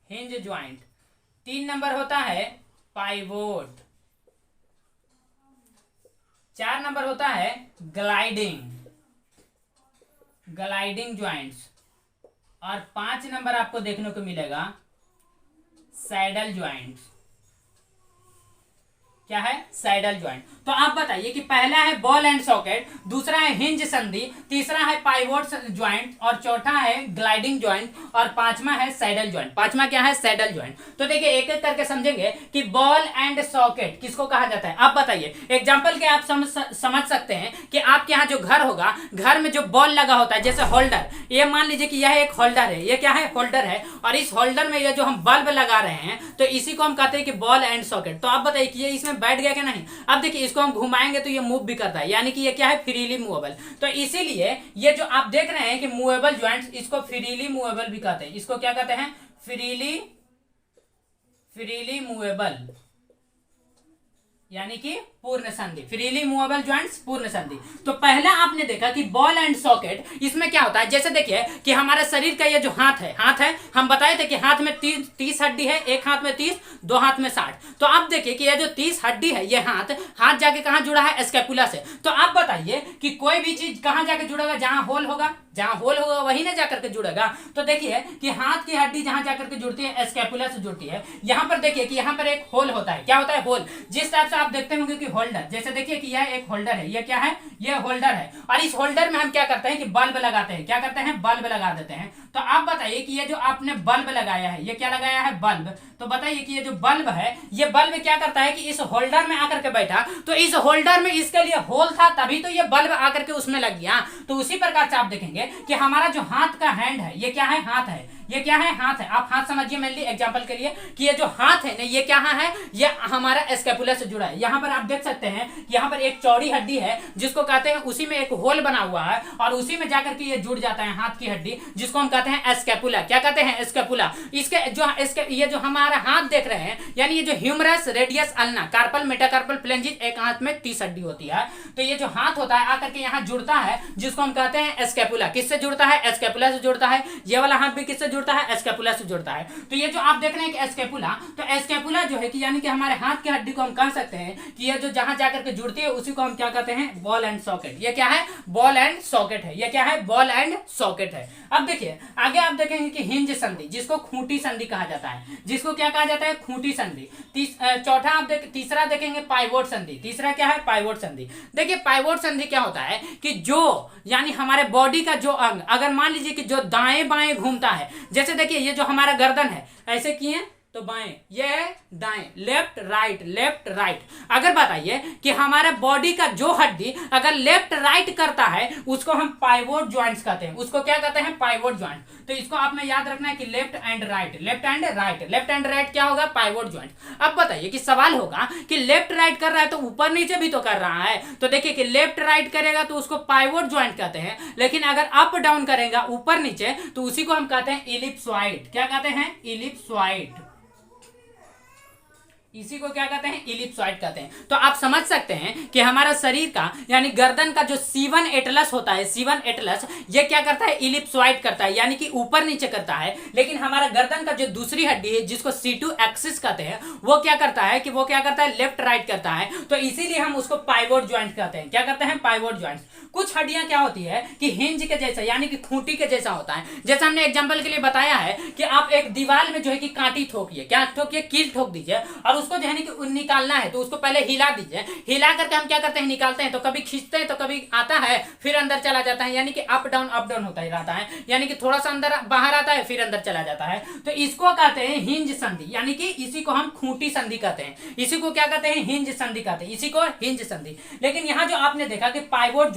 हिंज ज्वाइंट। 3 नंबर होता है पाइवोट। 4 नंबर होता है ग्लाइडिंग, ग्लाइडिंग ज्वाइंट्स। और 5 नंबर आपको देखने को मिलेगा सैडल ज्वाइंट्स। क्या है, सैडल ज्वाइंट। तो आप बताइए कि पहला है बॉल एंड सॉकेट, दूसरा है हिंज संधि, तीसरा है पाइवोट ज्वाइंट, और चौथा है ग्लाइडिंग ज्वाइंट, और 5वां है सैडल ज्वाइंट। 5वां क्या है, सैडल ज्वाइंट। तो देखिए एक एक करके समझेंगे कि बॉल एंड सॉकेट किसको कहा जाता है। आप बताइए, एग्जाम्पल के आप समझ सकते हैं कि आपके यहाँ जो घर होगा, घर में जो बॉल लगा होता है, जैसे होल्डर, ये मान लीजिए कि यह एक होल्डर है, ये क्या है, होल्डर है, और इस होल्डर में ये जो हम बल्ब लगा रहे हैं, तो इसी को हम कहते हैं कि बॉल एंड सॉकेट। तो आप बताइए कि ये इसमें बैठ गया कि नहीं। अब देखिए इसको हम घुमाएंगे तो ये मूव भी करता है, यानी कि ये क्या है, फ्रीली मूवेबल। तो इसीलिए ये जो आप देख रहे हैं कि मूवेबल ज्वाइंट्स, इसको फ्रीली मूवेबल भी कहते हैं। इसको क्या कहते हैं, फ्रीली मूवेबल, यानी कि पूर्ण संधि। फ्रीली मूवेबल ज्वाइंट्स, पूर्ण संधि। तो पहला आपने देखा कि बॉल एंड सॉकेट, इसमें क्या होता है, जैसे देखिए कि हमारे शरीर का ये जो हाथ है, हम बताए थे कि हाथ में 30 हड्डी है, एक हाथ में 30, 2 हाथ में 60। तो आप देखिए कि ये जो 30 हड्डी है, ये हाथ जाके कहां जुड़ा है, स्कैपुला से। तो आप बताइए कि कोई भी चीज कहां जाके जुड़ेगा, जहां होल होगा, वही ना जाकर के जुड़ेगा। तो देखिए कि हाथ की हड्डी जहां जाकर के जुड़ती है, स्कैपुला से जुड़ती है। यहां पर देखिए कि यहां पर एक होल होता है। क्या होता है, होल। जिस टाइप से आप देखते होंगे कि होल्डर, जैसे देखिए कि यह एक होल्डर है, यह क्या है, यह होल्डर है, और इस होल्डर में हम क्या करते हैं कि बल्ब लगाते हैं। क्या करते हैं, बल्ब लगा देते हैं। तो आप बताइए कि ये जो आपने बल्ब लगाया है, ये क्या लगाया है, बल्ब। तो बताइए कि ये जो बल्ब है, ये बल्ब क्या करता है कि इस होल्डर में आकर के बैठा, तो इस होल्डर में इसके लिए होल था, तभी तो ये बल्ब आकर के उसमें लग गया। तो उसी प्रकार से आप देखेंगे कि हमारा जो हाथ का हैंड है, ये क्या है, हाथ है, ये क्या है, हाथ है। आप हाथ समझिए मेनली एग्जांपल के लिए कि ये जो हाथ है ना, ये क्या है, ये हमारा स्कैपुला से जुड़ा है। यहाँ पर आप देख सकते हैं, यहाँ पर एक चौड़ी हड्डी है जिसको कहते हैं, उसी में एक होल बना हुआ है, और उसी में जाकर के ये जुड़ जाता है हाथ की हड्डी, जिसको हम कहते हैं स्कैपुला। क्या कहते हैं, स्कैपुला। इसके जो ये जो हमारा हाथ देख रहे हैं, यानी ये जो humerus, radius, ulna, carpal, metacarpal, phalanges, एक हाथ में 30 हड्डी होती है। तो ये जो हाथ होता है आकर के यहाँ जुड़ता है, जिसको हम कहते हैं स्कैपुला। किससे जुड़ता है, स्कैपुला से जुड़ता है। ये वाला हाथ भी किससे जुड़ता है, स्कैपुला से जुड़ता है। तो ये जो आप देख रहे हैं कि स्कैपुला, तो स्कैपुला जो है कि यानी कि हमारे हाथ की हड्डी को हम कह सकते हैं कि ये जो जहां जाकर के जुड़ती है, उसी को हम क्या कहते हैं, बॉल एंड सॉकेट। ये क्या है, बॉल एंड सॉकेट है। ये क्या है, बॉल एंड सॉकेट है। अब देखिए आगे आप देखेंगे कि हिंज संधि, जिसको खूंटी संधि कहा जाता है, जिसको क्या कहा जाता है, खूंटी संधि। चौथा आप तीसरा देखेंगे पाइवोट संधि। तीसरा क्या है, पाइवोट संधि। देखिए पाइवोट संधि क्या होता है कि जो यानी हमारे बॉडी का जो अंग, अगर मान लीजिए कि जो दाएं बाएं घूमता है, जैसे देखिए ये जो हमारा गर्दन है ऐसे किए तो बाएं, ये है दाएं, लेफ्ट राइट। अगर बताइए कि हमारे बॉडी का जो हड्डी अगर लेफ्ट राइट करता है उसको हम पाइवोट ज्वाइंट्स कहते हैं। उसको क्या कहते हैं? Pivot joint. तो इसको आप में याद रखना है कि लेफ्ट एंड राइट क्या होगा? Pivot joint. अब बताइए कि सवाल होगा कि लेफ्ट राइट कर रहा है तो ऊपर नीचे भी तो कर रहा है, तो देखिए कि लेफ्ट राइट करेगा तो उसको पाइवोट ज्वाइंट कहते हैं, लेकिन अगर अप डाउन करेगा ऊपर नीचे तो उसी को हम कहते हैं इलिप्सॉइड। क्या कहते हैं? इलिप्सॉइड। इसी को क्या कहते हैं? इलिप्सॉइड कहते हैं। तो आप समझ सकते हैं कि हमारा शरीर का यानी गर्दन का जो C1 एटलस होता है, C1 एटलस ये क्या करता है? इलिप्सॉइड करता है, यानी कि ऊपर नीचे करता है। लेकिन हमारा गर्दन का जो दूसरी हड्डी है जिसको C2 एक्सिस कहते हैं वो क्या करता है कि वो क्या करता है? लेफ्ट राइट करता है। तो इसीलिए हम उसको पाइवोट ज्वाइंट कहते हैं। क्या करते हैं? Pivot joint. कुछ हड्डियां क्या होती है कि हिंज के जैसा यानी कि खूंटी के जैसा होता है। जैसे हमने एग्जांपल के लिए बताया है कि आप एक दीवार में जो है कि कांटी ठोकिए, क्या ठोकिए? कील ठोक दीजिए और उसको जो है कि निकालना है तो उसको पहले हिला दीजिए। हिला करके हम क्या करते हैं? निकालते हैं। तो कभी खींचते हैं तो कभी आता है फिर अंदर चला जाता है, यानी कि अप डाउन होता ही रहता है, यानी कि थोड़ा सा अंदर बाहर आता है फिर अंदर चला जाता है। तो इसको कहते हैं हिंज संधि, यानी कि इसी को हम खूंटी संधि कहते हैं। इसी को क्या कहते हैं? हिंज संधि कहते हैं। इसी को हिंज संधि। लेकिन यहाँ जो आपने देखा कि पाइवोट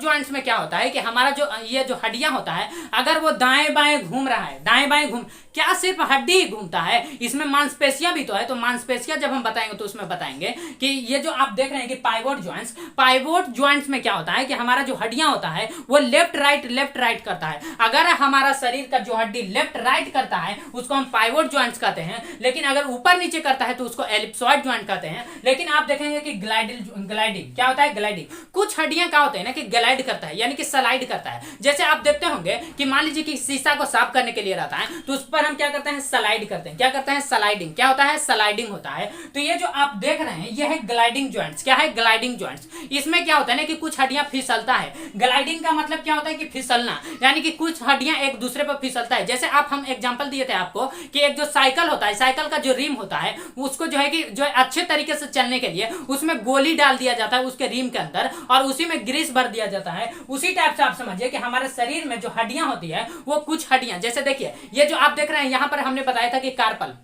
ज्वाइंट्स में क्या होता है कि हमारा जो ये जो हड्डियां होता है अगर वो दाएं बाएं घूम रहा है, दाएं बाएं घूम, क्या सिर्फ हड्डी ही घूमता है? इसमें मांसपेशियां भी तो है। तो मांसपेशियां जब हम बताएंगे तो उसमें बताएंगे कि ये जो आप देख रहे हैं कि पाइवोट ज्वाइंट्स में क्या होता है कि हमारा जो हड्डियां होता है वो लेफ्ट राइट करता है। अगर हमारा शरीर का जो हड्डी लेफ्ट राइट करता है उसको हम पाइवोट ज्वाइंट्स कहते हैं, लेकिन अगर ऊपर नीचे करता है तो उसको एलिप्सॉइड ज्वाइंट कहते हैं। लेकिन आप देखेंगे कि ग्लाइडिंग क्या होता है? ग्लाइडिंग। कुछ हड्डियां क्या होते हैं ना कि ग्लाइड करता है, यानी कि स्लाइड करता है। जैसे आप देखते होंगे कि मान लीजिए कि शीशा को साफ करने के लिए रहता है तो उस पर हम क्या करते हैं? स्लाइड करते हैं। क्या करते हैं? स्लाइडिंग। क्या होता है? स्लाइडिंग होता है। तो ये जो आप देख रहे हैं ये है ग्लाइडिंग ज्वाइंट्स। क्या है? Gliding joints. इसमें क्या होता है ना कि कुछ हड्डियां फिसलता है। ग्लाइडिंग का मतलब क्या होता है? कि फिसलना, यानी कि कुछ हड्डियां एक दूसरे पर फिसलता है। जैसे आप हम एग्जांपल दिए थे आपको कि एक जो साइकिल होता है, साइकिल का जो रिम होता है उसको जो है कि जो अच्छे तरीके से चलने के लिए उसमें गोली डाल दिया जाता है उसके रिम के अंदर और उसी में ग्रीस भर दिया जाता है। उसी टाइप से आप समझिए कि हमारे शरीर में जो हड्डियां होती है वो कुछ हड्डियां, जैसे देखिए ये जो आप देख रहे हैं यहाँ पर हमने बताया था कि कार्पल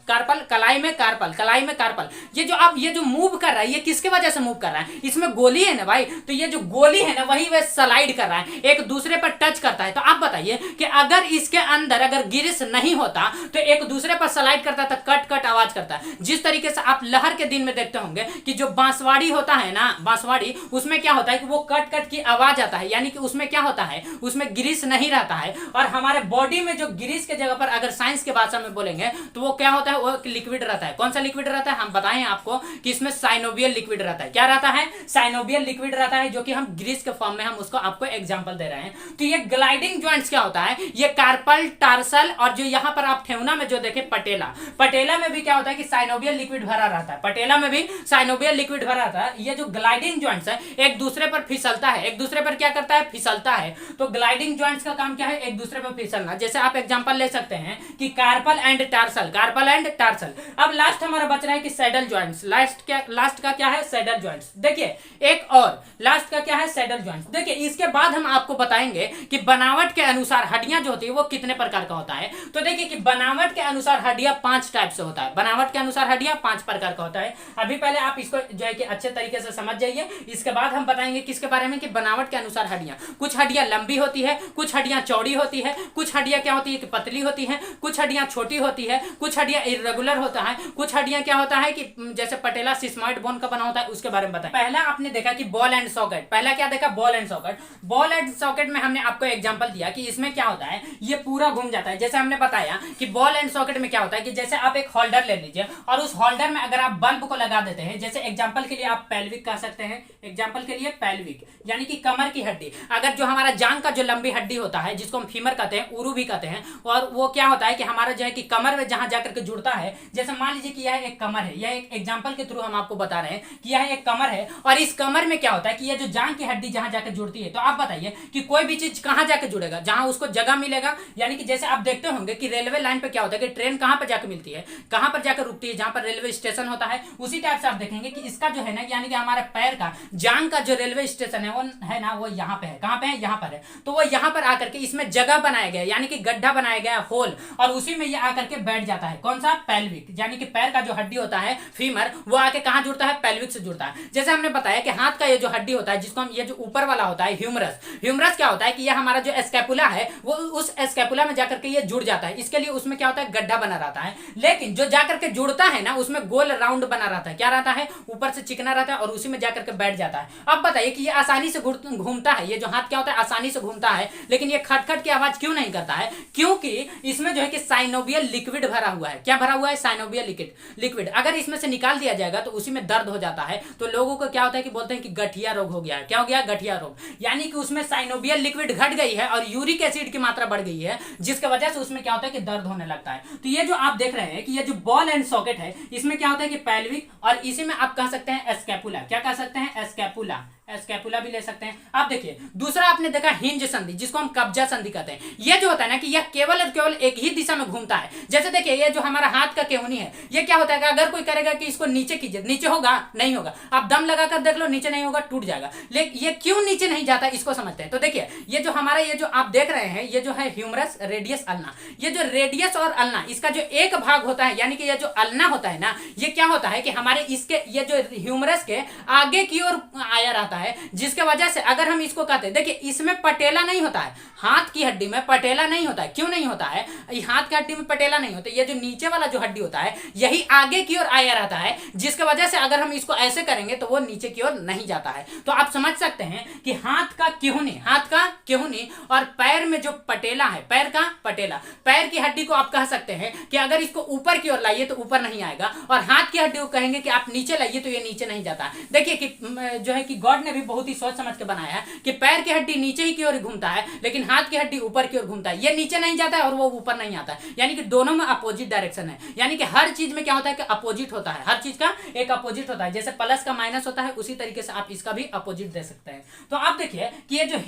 कलाई में कार्पल, ये जो मूव कर रहा है ये किसके वजह से मूव कर रहा है? इसमें गोली है ना भाई, तो ये जो गोली है ना वही वह स्लाइड कर रहा है, एक दूसरे पर टच करता है। तो आप बताइए कि अगर इसके अंदर अगर ग्रीस नहीं होता तो एक दूसरे पर स्लाइड करता तो कट आवाज करता है। जिस तरीके से आप लहर के दिन में देखते होंगे कि जो बांसवाड़ी होता है ना, बांसवाड़ी, उसमें क्या होता है कि वो कट की आवाज आता है, यानी कि उसमें क्या होता है? उसमें ग्रीस नहीं रहता है। और हमारे बॉडी में जो ग्रीस के जगह पर अगर साइंस के भाषा में बोलेंगे तो वो क्या होता है? वो लिक्विड रहता है। कौन सा लिक्विड रहता है? हम बताएं आपको कि इसमें साइनोवियल लिक्विड रहता है। क्या रहता है? साइनोवियल लिक्विड रहता है, जो कि हम ग्रीस के फॉर्म में हम उसको आपको एग्जांपल दे रहे हैं। तो ये ग्लाइडिंग ज्वाइंट्स क्या होता है? ये कार्पल, टार्सल और जो यहां पर आप ठेहुना में जो देखे पटेला में भी क्या होता है कि साइनोवियल लिक्विड भरा रहता है। पटेला में भी साइनोवियल लिक्विड भरा रहता है। ये जो ग्लाइडिंग ज्वाइंट्स है एक दूसरे पर फिसलता है, एक दूसरे पर क्या करता है? फिसलता है। तो ग्लाइडिंग ज्वाइंट्स का काम क्या है? एक दूसरे पर फिसलना। जैसे आप एग्जांपल ले सकते हैं कि कार्पल एंड टार्सल। अब लास्ट हमारा बच रहा है कि सैडल ज्वाइंट्स। लास्ट का क्या है? Saddle joints. देखिए एक और लास्ट का क्या है? Saddle joints. देखिए इसके बाद हम आपको बताएंगे कि बनावट के अनुसार हड्डियां जो होती है वो कितने प्रकार का होता है। तो देखिए कि बनावट के अनुसार हड्डियां 5 टाइप से होता है। बनावट के अनुसार हड्डियां 5 प्रकार का होता है। अभी पहले आप इसको जो है कि अच्छे तरीके से समझ जाइए। इसके बाद हम बताएंगे किसके बारे में कि बनावट के अनुसार हड्डियां। कुछ हड्डियां लंबी होती है, कुछ हड्डियां चौड़ी होती है, कुछ हड्डियां क्या होती है कि पतली होती है, कुछ हड्डियां छोटी होती है, कुछ हड्डियां इर्रेगुलर होता है, कुछ हड्डियां क्या होता है कि जैसे पटेला सिस्मॉइड बोन का बना होता है, उसके बारे में बताएं। पहला आपने देखा कि बॉल एंड सॉकेट। पहला क्या देखा? Ball and socket. Ball and socket में हमने आपको एग्जांपल दिया कि इसमें क्या होता है, ये पूरा घूम जाता है। जैसे हमने बताया कि बॉल एंड सॉकेट में क्या होता है कि जैसे आप एक होल्डर ले लीजिए और उस होल्डर में अगर आप बल्ब को लगा देते हैं, जैसे एग्जांपल के लिए आप पेल्विक कह सकते हैं, एग्जांपल के लिए पेल्विक यानी कि कमर की हड्डी। अगर जो हमारा जांग का जो लंबी हड्डी होता है जिसको हम फीमर कहते हैं, उरु भी कहते हैं, और वो क्या होता है कि कि हमारा जो है कि कमर में जहां जाकर के जुड़ता है, जैसे मान लीजिए कि यह एक कमर है, यह एक एग्जांपल के थ्रू हम आपको बता रहे हैं कि यह एक कमर है, और इस कमर में क्या होता है कि यह जो जांग की हड्डी जहां जाकर जुड़ती है, तो आप बताइए कि कोई भी चीज कहां जाकर जुड़ेगा, जहां उसको जगह मिलेगा। यानी कि जैसे आप देखते होंगे कि रेलवे लाइन पे क्या होता है कि ट्रेन कहां पर जाकर मिलती है, कहां पर जाकर रुकती है, जहां पर रेलवे स्टेशन होता है। उसी टाइप से आप देखेंगे कि इसका जो है ना, यानी कि हमारे पैर का जांग का जो रेलवे स्टेशन है वो है ना, वो यहाँ पे है। कहां पे है? यहाँ पर है। तो वो यहाँ पर आकर के इसमें जगह बनाया गया, यानी कि गड्ढा बनाया गया, होल, और उसी में ये आकर के बैठ जाता है। कौन सा? पेल्विक, यानी कि पैर का जो हड्डी होता है फीमर, वो आके कहां जुड़ता है? पेल्विक से जुड़ता है। जैसे हमने बताया कि हाथ का ये जो हड्डी होता है, जिसको हम ये जो ऊपर वाला होता है ह्यूमरस, ह्यूमरस क्या होता है कि ये हमारा जो स्कैपुला है वो उस स्कैपुला में जाकर के ये जुड़ जाता है। इसके लिए उसमें क्या होता है? गड्ढा बना रहता है। लेकिन जो जाकर के जुड़ता है ना, उसमें गोल राउंड बना रहता है। क्या रहता है? ऊपर से चिकना रहता है और उसी में जाकर के बैठ जाता है। अब बताइए कि ये आसानी से घूमता है, ये जो हाथ क्या होता है आसानी से घूमता है, लेकिन ये खटखट की आवाज क्यों नहीं करता है? क्योंकि इसमें जो है कि साइनोवियल लिक्विड भरा हुआ है। क्या भरा हुआ है? Synovial liquid. अगर इसमें से निकाल दिया जाएगा तो उसी में दर्द हो जाता है। तो लोगों को क्या होता है कि बोलते हैं कि गठिया रोग हो गया है। क्या हो गया? गठिया रोग। यानी कि उसमें साइनोवियल लिक्विड घट गई है और यूरिक एसिड की मात्रा बढ़ गई है, जिसकी वजह से उसमें क्या होता है कि दर्द होने लगता है। तो ये जो आप देख रहे हैं कि ये जो बॉल एंड सॉकेट है, इसमें क्या होता है कि पेल्विक, और इसी में आप कह सकते हैं स्कैपुला। क्या कह सकते हैं? स्कैपुला। स्कैपुला भी ले सकते हैं। आप देखिए, दूसरा आपने देखा हिंज संधि, जिसको हम कब्जा संधि कहते हैं। ये जो होता है ना कि यह केवल और केवल एक ही दिशा में घूमता है। जैसे देखिए, ये जो हमारा हाथ का केहूनी है, ये क्या होता है कि अगर कोई करेगा कि इसको नीचे कीजिए, नीचे होगा? नहीं होगा। आप दम लगाकर देख लो, नीचे नहीं होगा, टूट जाएगा। लेकिन ये क्यों नीचे नहीं जाता, इसको समझते हैं। तो देखिए, ये जो हमारा ये जो आप देख रहे हैं, ये जो है ह्यूमरस, रेडियस, अल्ना। ये जो रेडियस और अल्ना, इसका जो एक भाग होता है, यानी कि ये जो अल्ना होता है ना, ये क्या होता है कि हमारे इसके ये जो ह्यूमरस के आगे की ओर आया रहता है, जिसके वजह से अगर हम इसको कहते हैं, देखिए इसमें पटेला नहीं होता है, हाथ की हड्डी में पटेला नहीं होता है। क्यों नहीं होता है? हाथ की हड्डी में पटेला नहीं होता, ये जो नीचे वाला जो हड्डी होता है यही आगे की ओर आया रहता है, जिसके वजह से अगर हम इसको ऐसे करेंगे तो वो नीचे की ओर नहीं जाता है। तो आप समझ सकते हैं कि हाथ का केहूनी और पैर में जो पटेला है, पैर का पटेला, पैर की हड्डी को आप कह सकते हैं कि अगर इसको ऊपर की ओर लाइए तो ऊपर नहीं आएगा, और हाथ की हड्डी को कहेंगे कि आप नीचे लाइए तो ये नीचे नहीं जाता। देखिए कि जो है कि गॉड ने भी बहुत ही सोच समझ के बनाया है कि पैर की हड्डी नीचे ही की ओर घूमता है, लेकिन हाथ की हड्डी ऊपर की ओर घूमता है। ये नीचे नहीं जाता है और वो ऊपर नहीं आता है, यानी कि दोनों में अपोजिट डायरेक्शन है। यानी कि हर चीज में क्या होता है कि अपोजिट होता है, हर चीज का एक अपोजिट होता है। जैसे प्लस का माइनस होता है, उसी तरीके से आप इसका भी अपोजिट दे सकते हैं। तो आप देखिए कि ये जो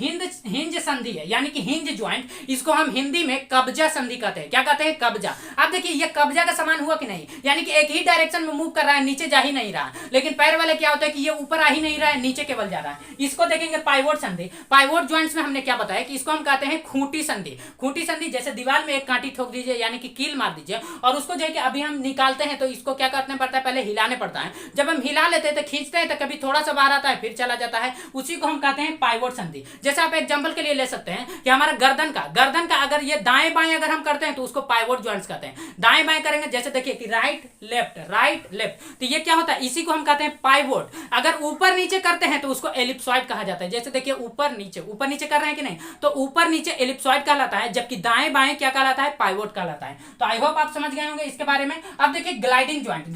हिंज संधि है, यानी कि हिंज ज्वाइंट, इसको हम हिंदी में कब्जा संधि कहते हैं। क्या कहते हैं? कब्जा। आप देखिए, ये कब्जा का समान हुआ कि नहीं, यानी कि एक ही डायरेक्शन में मूव कर रहा है, नीचे जा ही नहीं रहा। लेकिन पैर वाले क्या होता है कि ये ऊपर आ ही नहीं रहा है, नीचे केवल जा रहा है। इसको देखेंगे पाइवोट संधि। पाइवोट ज्वाइंट्स में हमने क्या बताया कि इसको हम कहते हैं खूंटी संधि। खूंटी संधि, जैसे दीवार में एक कांटी ठोक दीजिए, यानी कि कील मार दीजिए, और उसको जो है कि अभी हम निकालते हैं तो इसको क्या करना पड़ता है? पहले हिलाने पड़ता है। जब हम हिला लेते हैं तो खींचते हैं तो कभी थोड़ा सा बाहर आता है, फिर चला जाता है, उसी को हम कहते हैं पाइवोट संधि। जैसे आप एग्जांपल के लिए ले सकते हैं कि हमारा गर्दन का अगर ये दाएं बाएं अगर हम करते हैं तो उसको पाइवोट ज्वाइंट्स कहते हैं। दाएं बाएं करेंगे, जैसे देखिए कि राइट लेफ्ट, तो ये क्या होता है? इसी को हम कहते हैं पाइवोट। अगर ऊपर नीचे करते हैं तो उसको एलिप्सॉइड कहा जाता है। जैसे देखिए ऊपर नीचे कर रहे हैं कि नहीं, तो ऊपर नीचे एलिप्सॉइड कहलाता है, जबकि दाएं बाएं क्या कहलाता है? पाइवोट कहलाता है। तो आई होप आप समझ गए होंगे इसके बारे में। अब देखिए ग्लाइडिंग ज्वाइंट।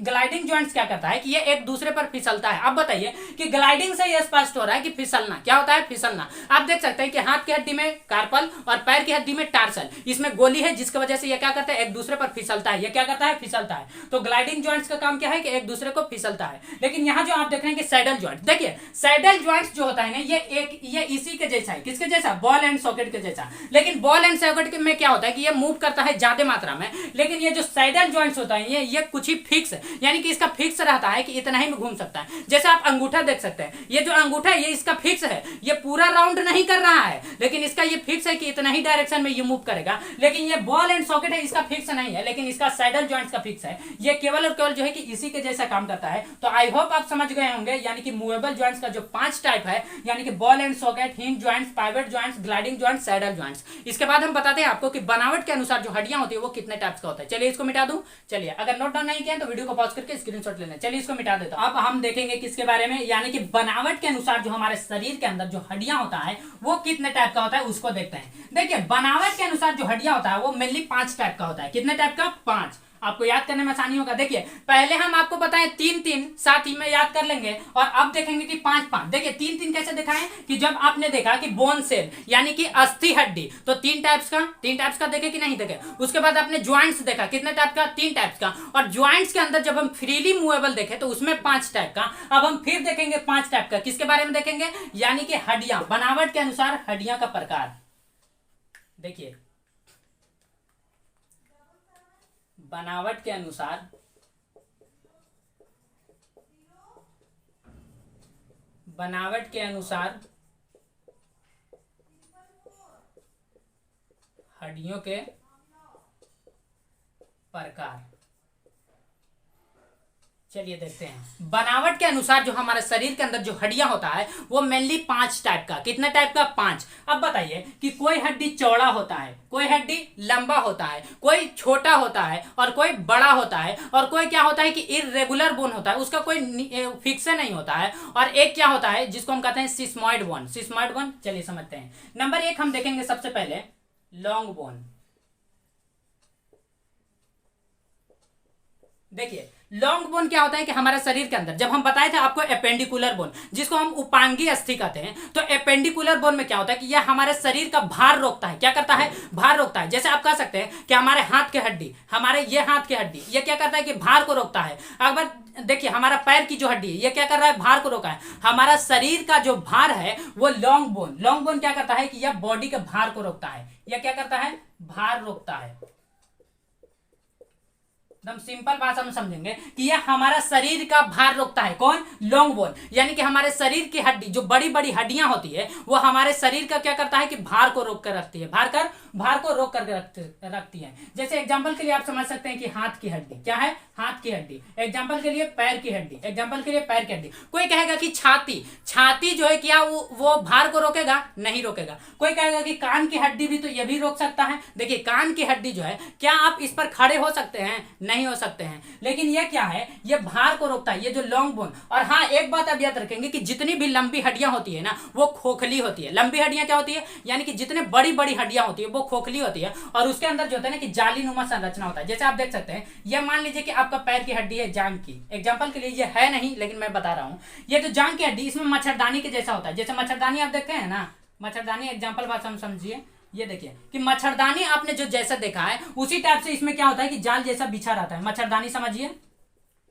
ग्लाइडिंग ज्वाइंट्स क्या करता है कि ये एक दूसरे पर फिसलता है। अब बताइए कि ग्लाइडिंग से ये स्पष्ट हो रहा है कि फिसलना। क्या होता है? फिसलना। आप देख सकते हैं कि हाथ की हड्डी में कार्पल और पैर की हड्डी में टार्सल, इसमें गोली है, जिसकी वजह से ये क्या करता है? एक दूसरे पर फिसलता है। ये क्या करता है? फिसलता है। तो ग्लाइडिंग ज्वाइंट्स का काम क्या है कि एक दूसरे को फिसलता है। लेकिन यहां जो आप देख रहे हैं कि सैडल ज्वाइंट, देखिए सैडल ज्वाइंट्स जो होता है ना, ये इसी के जैसा है। किसके जैसा? बॉल एंड सॉकेट के जैसा। लेकिन बॉल एंड सॉकेट में क्या होता है कि ये मूव करता है ज्यादा मात्रा में, लेकिन ये जो सैडल ज्वाइंट्स होता है ये कुछ ही फिक्स है, यानी कि इसका फिक्स रहता है कि इतना ही में घूम सकता है। जैसे आप अंगूठा देख सकते हैं, ये जो अंगूठा है ये इसका फिक्स है, ये पूरा राउंड नहीं कर रहा है, लेकिन इसका ये फिक्स है कि इतना ही डायरेक्शन में ये मूव करेगा। लेकिन ये बॉल एंड सॉकेट है, इसका फिक्स नहीं है, लेकिन इसका सैडल ज्वाइंट्स का फिक्स है। ये केवल और केवल जो है कि इसी के जैसा काम करता है। तो आई होप आप समझ गए होंगे, यानी कि मूवेबल ज्वाइंट्स का जो 5 टाइप है, यानी कि ball and socket, hinge joints, pivot joints, gliding joints, saddle joints. इसके बाद हम बताते हैं आपको कि बनावट के अनुसार जो हड्डियां होती है वो कितने टाइप्स का होता है। चलिए इसको मिटा दूं। चलिए, अगर नोट डाउन नहीं किया तो वीडियो को पॉज करके स्क्रीनशॉट ले लें। चलिए इसको मिटा देता हूं। अब हम देखेंगे किसके बारे में, यानी कि बनावट के अनुसार जो हमारे शरीर के अंदर जो हड्डियां होता है वो कितने टाइप का होता है उसको देखते हैं। देखिए बनावट के अनुसार जो हड्डियां होता है वो मेनली 5 टाइप का होता है। कितने टाइप का? 5। आपको याद करने में आसानी होगा। देखिए पहले हम आपको बताएं 3-3 साथ ही में याद कर लेंगे, और अब देखेंगे कि 5-5। देखिए 3-3 कैसे दिखाएं कि जब आपने देखा कि बोन सेल यानी कि अस्थि हड्डी, तो 3 टाइप्स का देखे कि नहीं देखे। उसके बाद आपने ज्वाइंट्स देखा, कितने टाइप का, 3 टाइप्स का। और ज्वाइंट्स के अंदर जब हम फ्रीली मूवेबल देखे तो उसमें 5 टाइप का। अब हम फिर देखेंगे 5 टाइप का, किसके बारे में देखेंगे, यानी कि हड्डियां, बनावट के अनुसार हड्डियां का प्रकार। देखिए बनावट के अनुसार हड्डियों के प्रकार। चलिए देखते हैं। बनावट के अनुसार जो हमारे शरीर के अंदर जो हड्डियां होता है वो मेनली 5 टाइप का। कितने टाइप का, 5। अब बताइए कि कोई हड्डी चौड़ा होता है, कोई हड्डी लंबा होता है, कोई छोटा होता है और कोई बड़ा होता है, और कोई क्या होता है कि इरेगुलर बोन होता है, उसका कोई फिक्स नहीं होता है, और एक क्या होता है जिसको हम कहते हैं सिस्मॉइड बोन। चलिए समझते हैं। नंबर 1 हम देखेंगे सबसे पहले लॉन्ग बोन। देखिए लॉन्ग बोन क्या होता है कि हमारे शरीर के अंदर, जब हम बताए थे आपको एपेंडिकुलर बोन जिसको हम उपांगी अस्थि कहते हैं, तो एपेंडिकुलर बोन में क्या होता है कि यह हमारे शरीर का भार रोकता है। क्या करता है, भार रोकता है। जैसे आप कह सकते हैं कि हमारे हाथ की हड्डी, हमारे ये हाथ की हड्डी, ये क्या करता है कि भार को रोकता है। अगर देखिए हमारा पैर की जो हड्डी है ये क्या कर रहा है, भार को रोका है। हमारा शरीर का जो भार है वो लॉन्ग बोन क्या करता है कि यह बॉडी के भार को रोकता है। यह क्या करता है, भार रोकता है। एकदम सिंपल भाषा में समझेंगे कि यह हमारा शरीर का भार रोकता है। कौन, लॉन्ग बोन। यानी कि हमारे शरीर की हड्डी, जो बड़ी बड़ी हड्डियां होती है, वो हमारे शरीर का क्या करता है कि भार को रोक कर रखती है, भार को रोक कर रखती है। जैसे एग्जांपल के लिए आप समझ सकते हैं कि हाथ की हड्डी क्या है, हाथ की हड्डी। एग्जांपल के लिए पैर की हड्डी, एग्जांपल के लिए पैर की हड्डी। कोई कहेगा कि छाती जो है क्या वो भार को रोकेगा, नहीं रोकेगा। कोई कहेगा कि कान की हड्डी भी, तो ये भी रोक सकता है। देखिए कान की हड्डी जो है, क्या आप इस पर खड़े हो सकते हैं, नहीं हो सकते हैं, लेकिन ये क्या है, ये भार को रोकता है, ये जो लॉन्ग बोन। और हाँ एक बात आप याद रखेंगे कि जितनी भी लंबी हड्डियां होती है ना वो खोखली होती है। लंबी हड्डियां क्या होती है, यानी कि जितने बड़ी बड़ी हड्डियां होती है वो खोखली होती है, और उसके अंदर जो होता है ना कि जालीनुमा संरचना होता है। जैसे आप देख सकते हैं, यह मान लीजिए कि आपका पैर की हड्डी है जांग की, एग्जांपल के लिए, ये है नहीं लेकिन मैं बता रहा हूं, ये जो जांग की हड्डी इसमें मच्छरदानी के जैसा होता है। जैसे मच्छरदानी आप देखते हैं ना, मच्छरदानी एग्जांपल बात हम समझिए। ये देखिए कि मच्छरदानी आपने जो जैसा देखा है उसी टाइप से इसमें क्या होता है कि जाल जैसा बिछा रहता है। मच्छरदानी समझिए,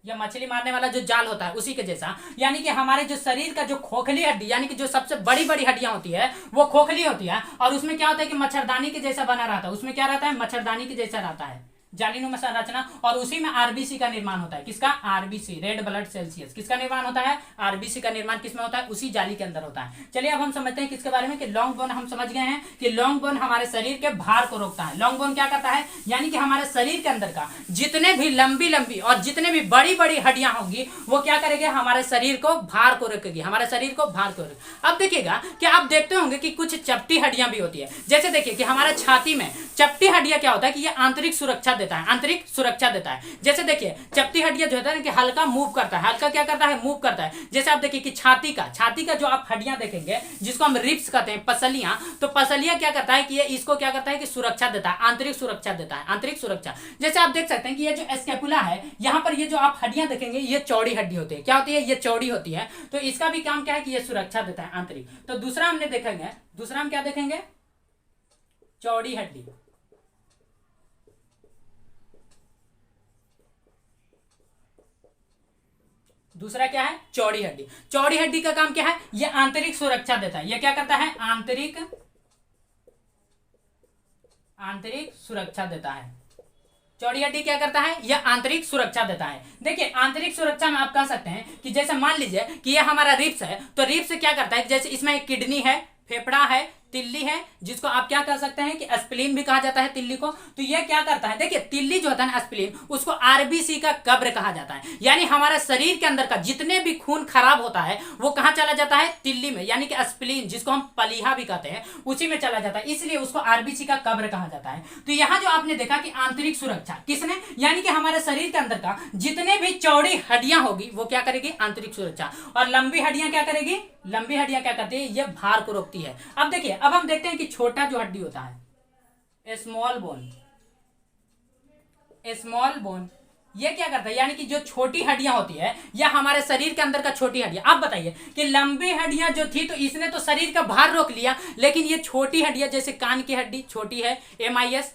या मछली मारने वाला जो जाल होता है उसी के जैसा। यानी कि हमारे जो शरीर का जो खोखली हड्डी, यानी कि जो सबसे बड़ी बड़ी हड्डियां होती है वो खोखली होती है, और उसमें क्या होता है कि मच्छरदानी के जैसा बना रहता है। उसमें क्या रहता है, मच्छरदानी के जैसा रहता है, जालीनुमा संरचना। और उसी में आरबीसी का निर्माण होता है। किसका, आरबीसी, रेड ब्लड सेल्सियस। किसका निर्माण होता है, आरबीसी का निर्माण किसमें होता है, उसी जाली के अंदर होता है। चलिए अब हम समझते हैं किसके बारे में, कि लॉन्ग बोन। हम समझ गए हैं कि लॉन्ग बोन हमारे शरीर के भार को रोकता है। लॉन्ग बोन क्या करता है, यानी कि हमारे शरीर के अंदर का जितने भी लंबी लंबी और जितने भी बड़ी बड़ी हड्डियां होंगी वो क्या करेगी, हमारे शरीर को भार को रोकेगी, हमारे शरीर को भार को रोकेगी। अब देखिएगा कि आप देखते होंगे कि कुछ चपटी हड्डियां भी होती है। जैसे देखिए कि हमारे छाती में चपटी हड्डियां क्या होता है कि ये आंतरिक सुरक्षा देता है, आंतरिक सुरक्षा देता है। जैसे देखिए चपटी हड्डियां जो होता है ना कि हल्का मूव करता है, हल्का क्या करता है, मूव करता है। जैसे आप देखिए कि छाती का जो आप हड्डियां देखेंगे जिसको हम रिब्स कहते हैं, पसलियां, तो पसलियां क्या करता है कि ये इसको क्या करता है कि सुरक्षा देता है, आंतरिक सुरक्षा देता है, आंतरिक सुरक्षा। जैसे आप देख सकते हैं कि ये जो स्कैपुला है, यहाँ पर ये जो आप हड्डियां देखेंगे ये चौड़ी हड्डी होती है। क्या होती है, ये चौड़ी होती है। तो इसका भी काम क्या है कि ये सुरक्षा देता है, आंतरिक। तो दूसरा हमने देखेंगे, दूसरा हम क्या देखेंगे, चौड़ी हड्डी। दूसरा क्या है, चौड़ी हड्डी। चौड़ी हड्डी का काम क्या है, यह आंतरिक सुरक्षा देता है। यह क्या करता है, आंतरिक सुरक्षा देता है। चौड़ी हड्डी क्या करता है, यह आंतरिक सुरक्षा देता है। देखिए आंतरिक सुरक्षा में आप कह सकते हैं कि जैसे मान लीजिए कि यह हमारा रिब्स है, तो रिब्स क्या करता है, जैसे इसमें एक किडनी है, फेफड़ा है, तिल्ली है, जिसको आप क्या कह सकते हैं कि स्प्लीन भी कहा जाता है तिल्ली को। तो ये क्या करता है, देखिए तिल्ली जो होता है ना, स्प्लीन, उसको आरबीसी का कब्र कहा जाता है। यानी हमारे शरीर के अंदर का जितने भी खून खराब होता है वो कहां चला जाता है, तिल्ली में, यानी कि स्प्लीन, जिसको हम पलीहा भी कहते हैं, उसी में चला जाता है। इसलिए उसको आरबीसी का कब्र कहा जाता है। तो यहां जो आपने देखा कि आंतरिक सुरक्षा किसने, यानी कि हमारे शरीर के अंदर का जितने भी चौड़ी हड्डियां होगी वो क्या करेगी, आंतरिक सुरक्षा। और लंबी हड्डियां क्या करेगी, लंबी हड्डियां क्या करती है, ये भार को रोकती है। अब देखिए अब हम देखते हैं कि छोटा जो हड्डी होता है, स्मॉल बोन, स्मॉल बोन ये क्या करता है, यानी कि जो छोटी हड्डियां होती है या हमारे शरीर के अंदर का छोटी हड्डियां। आप बताइए कि लंबी हड्डियां जो थी तो इसने तो शरीर का भार रोक लिया, लेकिन ये छोटी हड्डियां जैसे कान की हड्डी छोटी है, MIS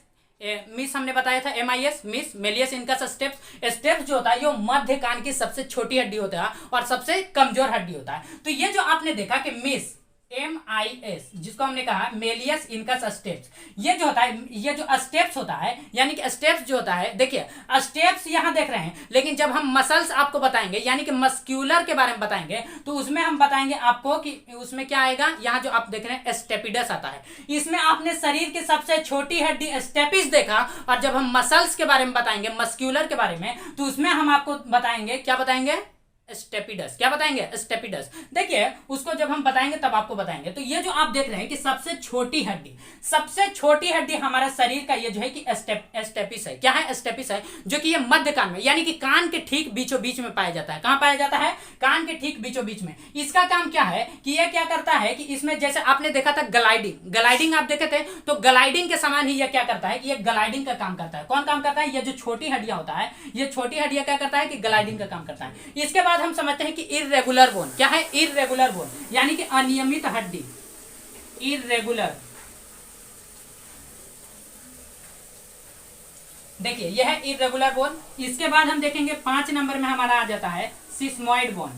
मिस हमने बताया था, MIS miss malleus incus steps. Steps जो होता है ये मध्य कान की सबसे छोटी हड्डी होता है और सबसे कमजोर हड्डी होता है। तो ये जो आपने देखा कि मिस MIS जिसको हमने कहा मेलियस इनकस स्टेप्स, ये जो होता है, ये जो स्टेप्स होता है यानी कि स्टेप्स जो होता है, देखिए स्टेप्स यहां देख रहे हैं, लेकिन जब हम मसल्स आपको बताएंगे यानी कि मस्क्यूलर के बारे में बताएंगे तो उसमें हम बताएंगे आपको कि उसमें क्या आएगा। यहां जो आप देख रहे हैं स्टेपिडस आता है, इसमें आपने शरीर की सबसे छोटी हड्डी स्टेपिस देखा, और जब हम मसल्स के बारे में बताएंगे मस्क्यूलर के बारे में तो उसमें हम आपको बताएंगे, क्या बताएंगे, स्टेपिडस। क्या बताएंगे, स्टेपिडस। देखिए उसको जब हम बताएंगे तब आपको बताएंगे। तो ये जो आप देख रहे हैं कि सबसे छोटी हड्डी, सबसे छोटी हड्डी हमारा शरीर का ये जो है कि स्टेपिस है। क्या है, स्टेपिस है, जो कि ये मध्य कान में यानी कि कान के ठीक बीचों बीच में पाया जाता है। कहां पाया जाता है, कान के ठीक बीचों बीच में। इसका काम क्या है कि यह क्या करता है कि इसमें जैसे आपने देखा था ग्लाइडिंग, ग्लाइडिंग आप देखे थे, तो ग्लाइडिंग के समान ही यह क्या करता है कि यह ग्लाइडिंग का काम करता है। कौन काम करता है, ये जो छोटी हड्डियां होता है, ये छोटी हड्डियां क्या करता है कि ग्लाइडिंग का काम करता है। इसके बाद हम समझते हैं कि इर्रेगुलर बोन। क्या है, इर्रेगुलर बोन यानी कि अनियमित हड्डी, इर्रेगुलर। देखिए यह है इर्रेगुलर बोन। इसके बाद हम देखेंगे 5 नंबर में हमारा आ जाता है सिस्मॉइड बोन,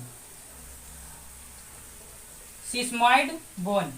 सिस्मॉइड बोन।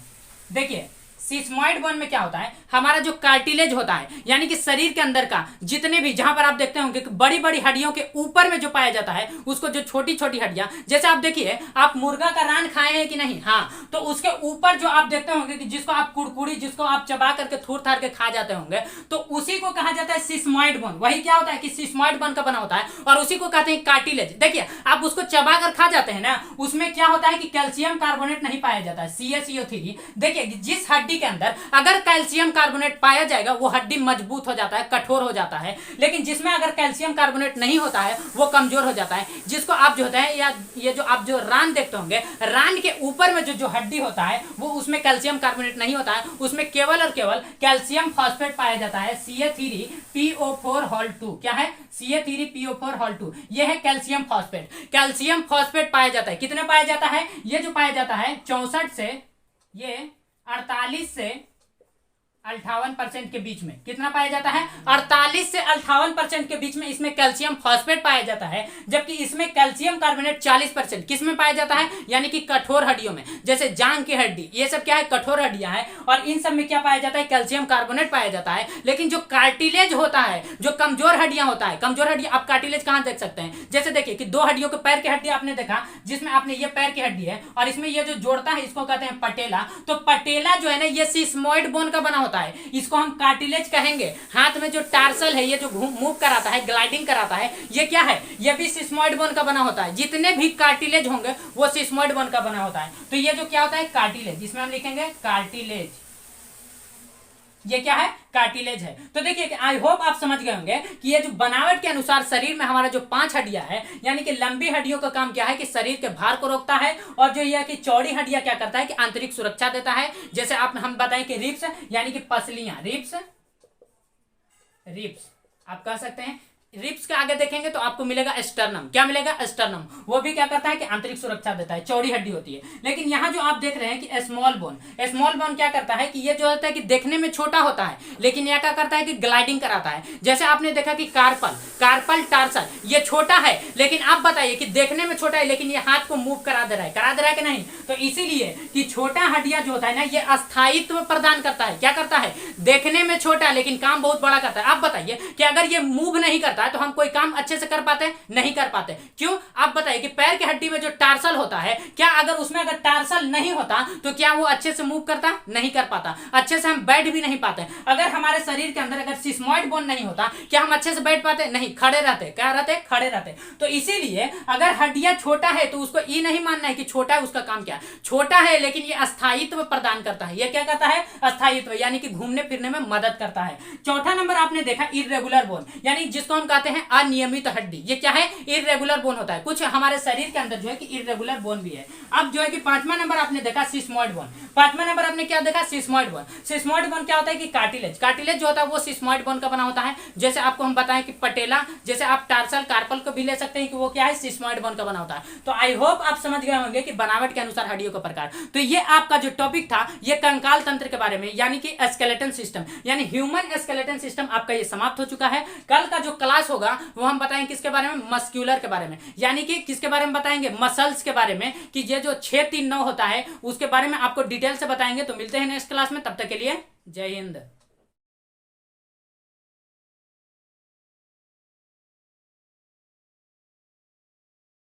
देखिए सिस्मॉइड बोन में क्या होता है, हमारा जो कार्टिलेज होता है यानी कि शरीर के अंदर का जितने भी, जहां पर आप देखते होंगे कि बड़ी बड़ी हड्डियों के ऊपर में जो पाया जाता है उसको जो छोटी छोटी हड्डियां, जैसे आप देखिए आप मुर्गा का रान खाए हैं कि नहीं, हाँ, तो उसके ऊपर जो आप देखते होंगे कि जिसको आप कुड़कुड़ी, जिसको आप चबा करके थूर थार के खा जाते होंगे, तो उसी को कहा जाता है सिस्मॉइड बोन। वही क्या होता है कि सिस्मॉइड बोन का बना होता है और उसी को कहते हैं कार्टिलेज। देखिए आप उसको चबा कर खा जाते हैं ना, उसमें क्या होता है कि कैल्शियम कार्बोनेट नहीं पाया जाता है, CaCO3। देखिए जिस हड्डी के अंदर अगर कैल्शियम कार्बोनेट पाया जाएगा वो हड्डी मजबूत हो जाता है, कठोर हो जाता है, लेकिन जिसमें अगर कैल्शियम कार्बोनेट नहीं होता है वो कमजोर हो जाता है। जिसको आप जो होता है या ये जो आप जो रान देखते होंगे, रान के ऊपर में जो हड्डी होता है वो उसमें कैल्शियम कार्बोनेट नहीं होता है, उसमें केवल और केवल कैल्शियम फॉस्फेट पाया जाता है, Ca3PO4 क्या है, Ca3PO4 यह है कैल्शियम फॉस्फेट। कैल्शियम फॉस्फेट पाया जाता है, कितने पाया जाता है, ये जो पाया जाता है 64 से ये 48 से 58% के बीच में। कितना पाया जाता है, 48 से 58% के बीच में इसमें कैल्शियम फॉस्फेट पाया जाता है, जबकि इसमें कैल्शियम कार्बोनेट 40% किस में पाया जाता है, यानी कि कठोर हड्डियों में, जैसे जांग की हड्डी, ये सब क्या है, कठोर हड्डियां हैं, और इन सब में क्या पाया जाता है, कैल्शियम कार्बोनेट पाया जाता है। लेकिन जो कार्टिलेज होता है, जो कमजोर हड्डियां होता है, कमजोर हड्डियां, आप कार्टिलेज कहां देख सकते हैं, जैसे देखिए कि 2 हड्डियों के पैर की हड्डी आपने देखा, जिसमें आपने ये पैर की हड्डी है और इसमें ये जो जोड़ता है इसको कहते हैं पटेला। तो पटेला जो है ना ये सिस्मॉइड बोन का बना होता है, इसको हम कार्टिलेज कहेंगे। हाथ में जो टार्सल है, ये जो मूव कराता है, ग्लाइडिंग कराता है, ये क्या है, ये भी सिस्मॉइड बोन का बना होता है। जितने भी कार्टिलेज होंगे वो सिस्मॉइड बोन का बना होता है। तो ये जो क्या होता है, कार्टिलेज, इसमें हम लिखेंगे कार्टिलेज, ये क्या है, कार्टिलेज है। तो देखिए आई होप आप समझ गए होंगे कि ये जो बनावट के अनुसार शरीर में हमारा जो 5 हड्डियां है, यानी कि लंबी हड्डियों का काम क्या है कि शरीर के भार को रोकता है, और जो यह कि चौड़ी हड्डियां क्या करता है कि आंतरिक सुरक्षा देता है। जैसे आप हम बताएं कि रिब्स यानी कि पसलियां, रिब्स आप कह सकते हैं। रिब्स के आगे देखेंगे तो आपको मिलेगा स्टर्नम। क्या मिलेगा, स्टर्नम। वो भी क्या करता है कि आंतरिक सुरक्षा देता है, चौड़ी हड्डी होती है। लेकिन यहाँ जो आप देख रहे हैं कि स्मॉल बोन, स्मॉल बोन क्या करता है कि ये जो होता है कि देखने में छोटा होता है, लेकिन यह क्या करता है कि ग्लाइडिंग कराता है। जैसे आपने देखा कि कार्पल टार्सल, ये छोटा है, लेकिन आप बताइए कि देखने में छोटा है लेकिन ये हाथ को मूव करा दे रहा है कि नहीं। तो इसीलिए कि छोटा हड्डियां जो होता है ना, ये अस्थायित्व प्रदान करता है। क्या करता है, देखने में छोटा लेकिन काम बहुत बड़ा करता है। आप बताइए कि अगर ये मूव नहीं करता तो हम कोई काम अच्छे से कर पाते, नहीं कर पाते। क्यों, आप बताइए कि पैर की हड्डी में जो टार्सल होता है, क्या अगर उसमें अगर टार्सल नहीं होता तो क्या वो अच्छे से मूव करता, नहीं कर पाता, अच्छे से हम बैठ भी नहीं पाते। अगर हमारे शरीर के अंदर अगर सिस्मॉइड बोन नहीं होता, क्या हम अच्छे से बैठ पाते, नहीं, खड़े रहते। क्या रहते, खड़े रहते। तो इसीलिए अगर हड्डियां छोटा है तो उसको ये नहीं मानना है कि छोटा है, उसका काम क्या है, छोटा है लेकिन ये अस्थायित्व प्रदान करता है। ये क्या करता है, अस्थायित्व, यानी कि घूमने फिरने में मदद करता है। चौथा नंबर आपने देखा इर्रेगुलर बोन, यानी जिसको हम कहते हैं अनियमित हड्डी। ये क्या है? इरेगुलर बोन होता है। कुछ हमारे शरीर के अंदर जो है कि इरेगुलर बोन भी है। अब जो है कि 5वां नंबर आपने देखा सिस्मोइड बोन। 5वां नंबर आपने क्या देखा? Sesamoid bone. सिस्मोइड बोन क्या होता है कि कार्टिलेज, कार्टिलेज जो होता है वो सिस्मोइड बोन का बना होता है। जैसे आपको हम बताएं कि पटेला, जैसे आप टार्सल कार्पल को भी ले सकते हैं कि वो क्या है? सिस्मोइड बोन का बना होता है। तो आई होप आप समझ गए होंगे कि बनावट के अनुसार हड्डियों का प्रकार। तो ये आपका जो टॉपिक था ये कंकाल तंत्र के बारे में, यानी कि स्केलेटन सिस्टम, यानी ह्यूमन स्केलेटन सिस्टम आपका ये समाप्त हो चुका है। कल का जो क्लास होगा वो हम बताएंगे किसके बारे में? मस्क्यूलर के बारे में, यानी कि किसके बारे में बताएंगे? मसल्स के बारे में, कि ये जो 639 होता है उसके बारे में आपको डिटेल से बताएंगे। तो मिलते हैं नेक्स्ट क्लास में, तब तक के लिए जय हिंद।